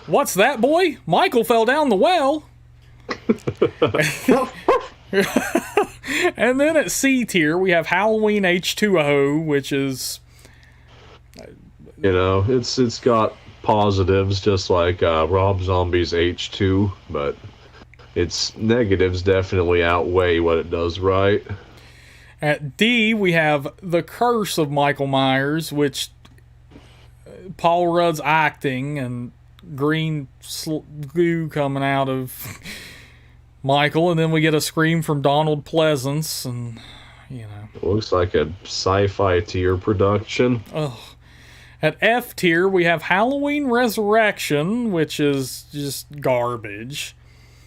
What's that, boy? Michael fell down the well. And then at C tier, we have Halloween H2O, which is... it's got positives, just like Rob Zombie's H2, but its negatives definitely outweigh what it does right. At D, we have The Curse of Michael Myers, which Paul Rudd's acting and green goo coming out of Michael, and then we get a scream from Donald Pleasance, and it looks like a sci-fi tier production. Ugh. At F tier, we have Halloween Resurrection, which is just garbage.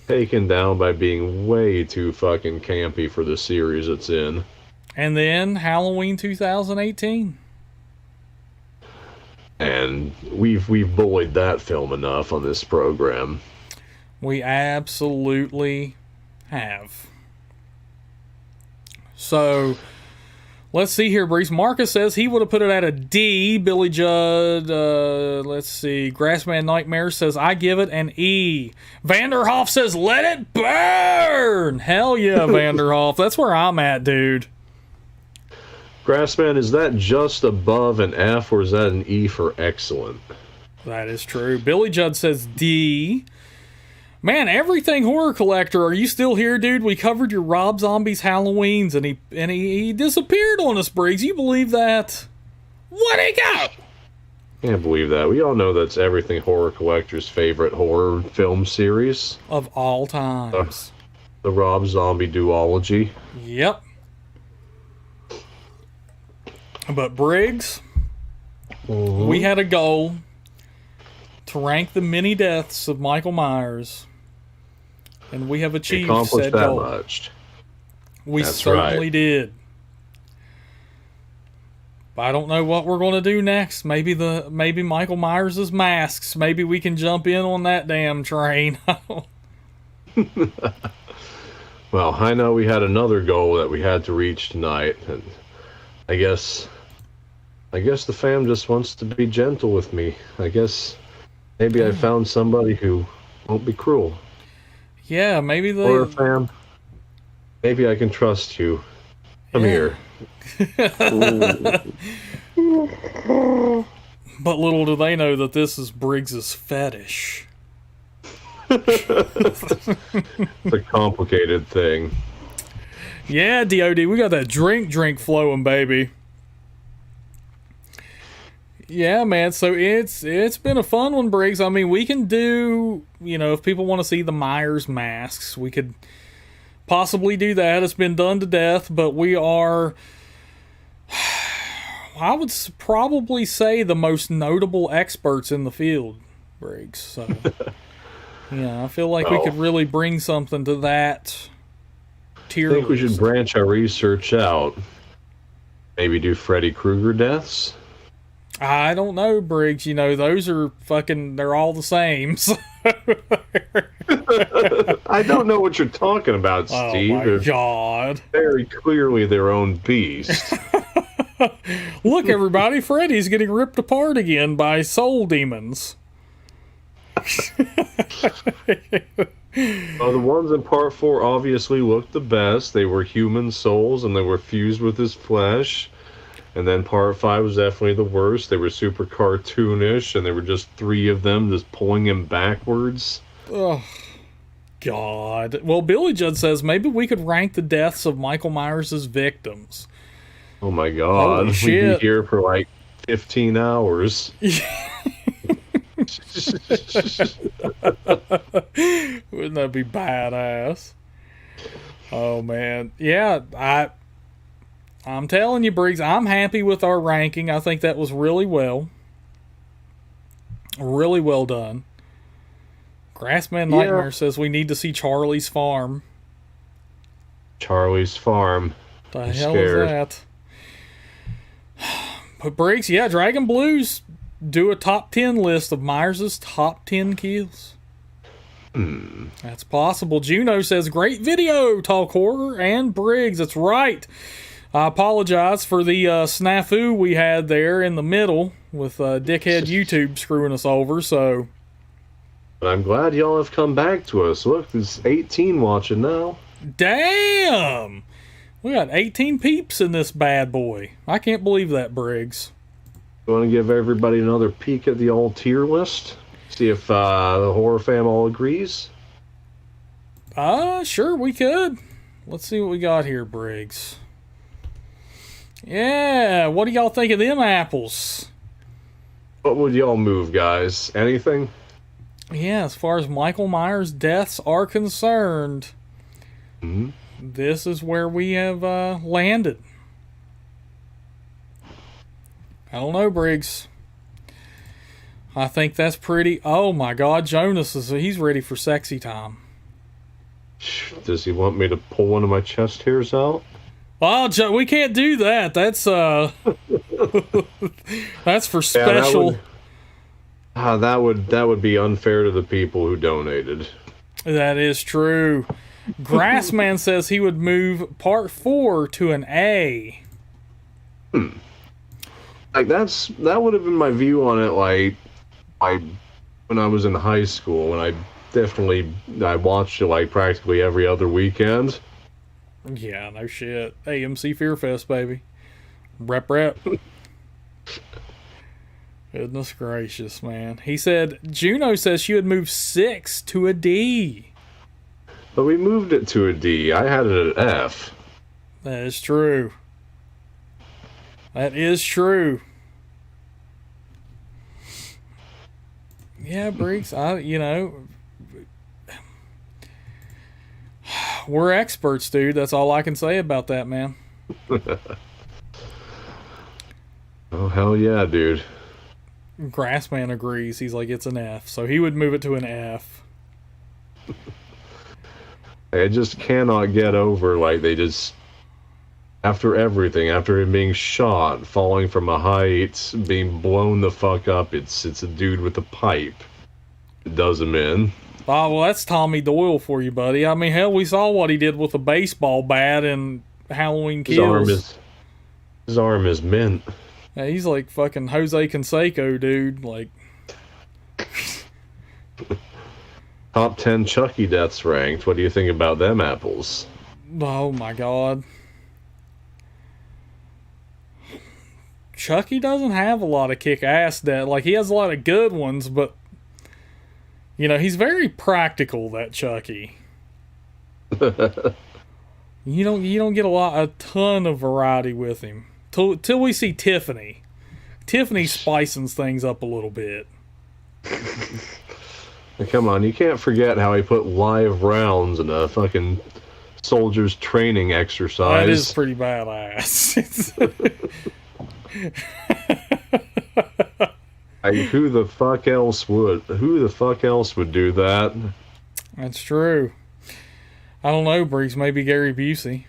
Taken down by being way too fucking campy for the series it's in. And then Halloween 2018. And we've bullied that film enough on this program. We absolutely have. So, let's see here, Breeze. Marcus says he would have put it at a D. Billy Judd, let's see. Grassman Nightmare says, I give it an E. Vanderhoff says, let it burn! Hell yeah, Vanderhoff. That's where I'm at, dude. Grassman, is that just above an F, or is that an E for excellent? That is true. Billy Judd says D. Man, Everything Horror Collector, are you still here, dude? We covered your Rob Zombie's Halloweens, and he disappeared on us, Briggs. You believe that? Where'd he go? Can't believe that. We all know that's Everything Horror Collector's favorite horror film series. Of all times. The Rob Zombie duology. Yep. But Briggs, we had a goal to rank the many deaths of Michael Myers, and we have achieved said that goal. Much. We That's certainly right. did. I don't know what we're going to do next. Maybe Michael Myers' masks. Maybe we can jump in on that damn train. Well, I know we had another goal that we had to reach tonight, and I guess the fam just wants to be gentle with me. I guess maybe I found somebody who won't be cruel. Yeah, maybe they... Horror fam, maybe I can trust you. Come here. But little do they know that this is Briggs's fetish. It's a complicated thing. Yeah, DOD, we got that drink flowing, baby. Yeah, man, so it's been a fun one, Briggs. I mean, we can do, if people want to see the Myers masks, we could possibly do that. It's been done to death, but we are, I would probably say, the most notable experts in the field, Briggs. So, yeah, I feel like we could really bring something to that tier I think we list. should branch our research out. Maybe do Freddy Krueger deaths? I don't know, Briggs. Those are they're all the same. So. I don't know what you're talking about, Steve. Oh, my They're God. very clearly their own beast. Look, everybody, Freddy's getting ripped apart again by soul demons. The ones in part 4 obviously looked the best. They were human souls, and they were fused with his flesh. And then part 5 was definitely the worst. They were super cartoonish, and there were just 3 of them just pulling him backwards. Oh, God. Well, Billy Judd says maybe we could rank the deaths of Michael Myers' victims. Oh my God. Holy shit. We'd be here for like 15 hours. Wouldn't that be badass? Oh, man. Yeah, I'm telling you, Briggs, I'm happy with our ranking. I think that was really well done. Grassman Nightmare says we need to see Charlie's Farm. Charlie's Farm. The I'm hell scared. is that? But Briggs, yeah, Dragon Blues do a top 10 list of Myers' top 10 kills. That's possible. Juno says, great video, Talk Horror and Briggs. That's right. I apologize for the snafu we had there in the middle with dickhead YouTube screwing us over. So, But I'm glad y'all have come back to us. Look, there's 18 watching now. damn, we got 18 peeps in this bad boy. I can't believe that, Briggs. You want to give everybody another peek at the old tier list? See if the horror fam all agrees? Sure, we could. Let's see what we got here, Briggs. Yeah, what do y'all think of them apples? What would y'all move, guys? Anything? Yeah, as far as Michael Myers' deaths are concerned, Mm-hmm. this is where we have landed. I don't know, Briggs. I think that's pretty... Oh, my God, Jonas, he's ready for sexy time. Does he want me to pull one of my chest hairs out? Oh, we can't do that. That's that's for special That would be unfair to the people who donated. That is true. Grassman says he would move part 4 to an A. Like that would have been my view on it. Like, when I was in high school, and I watched it like practically every other weekend. Yeah, no shit. AMC Fear Fest, baby. Rep. Goodness gracious, man. He said, Juno says she would move 6 to a D. But we moved it to a D. I had it at F. That is true. That is true. Yeah, Briggs, we're experts, dude. That's all I can say about that, man. Oh, hell yeah, dude. Grassman agrees. He's like, it's an F. So he would move it to an F. I just cannot get over, like, they just... After everything, after him being shot, falling from a height, being blown the fuck up, it's a dude with a pipe. It does him in. Oh, well, that's Tommy Doyle for you, buddy. I mean, hell, we saw what he did with a baseball bat in Halloween Kills. His arm is mint. Yeah, he's like fucking Jose Canseco, dude. Like... Top 10 Chucky deaths ranked. What do you think about them apples? Oh, my God. Chucky doesn't have a lot of kick-ass death. Like, he has a lot of good ones, but... he's very practical, that Chucky. You don't get a ton of variety with him. Till we see Tiffany. Tiffany's spicing things up a little bit. Come on, you can't forget how he put live rounds in a fucking soldier's training exercise. That is pretty badass. Who the fuck else would do that? That's true. I don't know, Briggs. Maybe Gary Busey.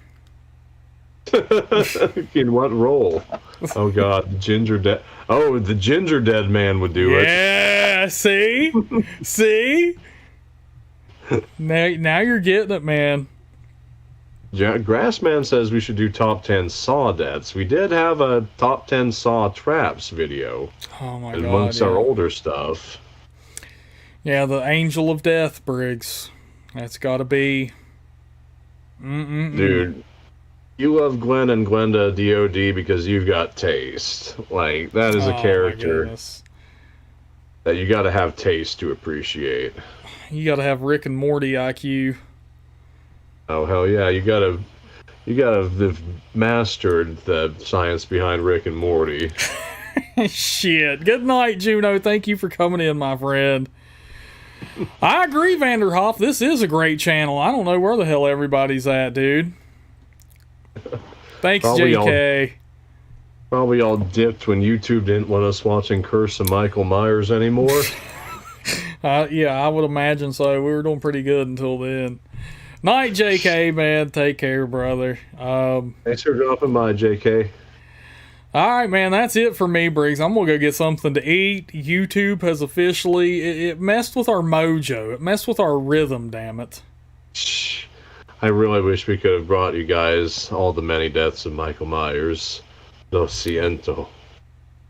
In what role? Oh God, the ginger dead. Oh, the ginger dead man would do it. Yeah, see? Now you're getting it, man. Grassman says we should do top 10 Saw deaths. We did have a top 10 Saw traps video. Oh my God! Amongst our older stuff. Yeah, the Angel of Death, Briggs. That's got to be. Dude, you love Glenn and Glenda DOD because you've got taste. Like, that is a character that you got to have taste to appreciate. You got to have Rick and Morty IQ. Oh hell yeah! You gotta have mastered the science behind Rick and Morty. Shit. Good night, Juno. Thank you for coming in, my friend. I agree, Vanderhoff. This is a great channel. I don't know where the hell everybody's at, dude. Thanks, JK. Probably all dipped when YouTube didn't let us watching Curse of Michael Myers anymore. Yeah, I would imagine so. We were doing pretty good until then. Night, JK, man. Take care, brother. Thanks for dropping by, JK. All right, man. That's it for me, Briggs. I'm going to go get something to eat. YouTube has officially... It messed with our mojo. It messed with our rhythm, damn it. Shh. I really wish we could have brought you guys all the many deaths of Michael Myers. Lo siento. Lo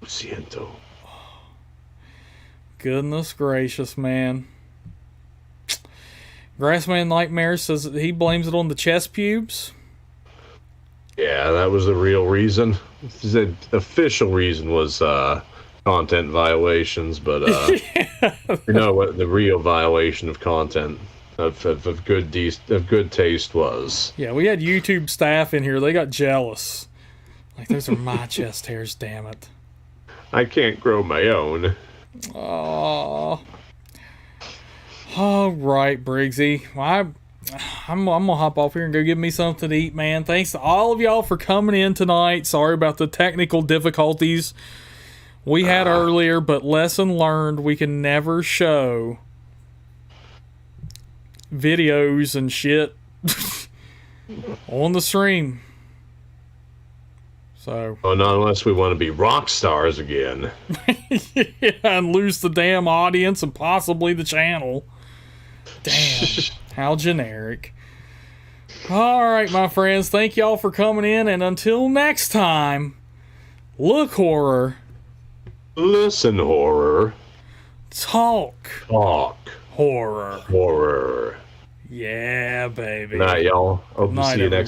siento. Goodness gracious, man. Grassman Nightmare says that he blames it on the chest pubes. Yeah, that was the real reason. The official reason was content violations, but you know what the real violation of content of good taste was. Yeah, we had YouTube staff in here. They got jealous. Like, those are my chest hairs, damn it. I can't grow my own. Oh. All right, Briggsy. Well, I'm gonna hop off here and go get me something to eat, man. Thanks to all of y'all for coming in tonight. Sorry about the technical difficulties we had earlier, but lesson learned: we can never show videos and shit on the stream. So, Oh, not unless we want to be rock stars again. yeah, and lose the damn audience and possibly the channel. Damn, how generic. All right, my friends, thank y'all for coming in, and until next time, look horror, Listen horror, talk talk horror. horror. Yeah, baby. Good night, y'all. Hope to Night, see you next.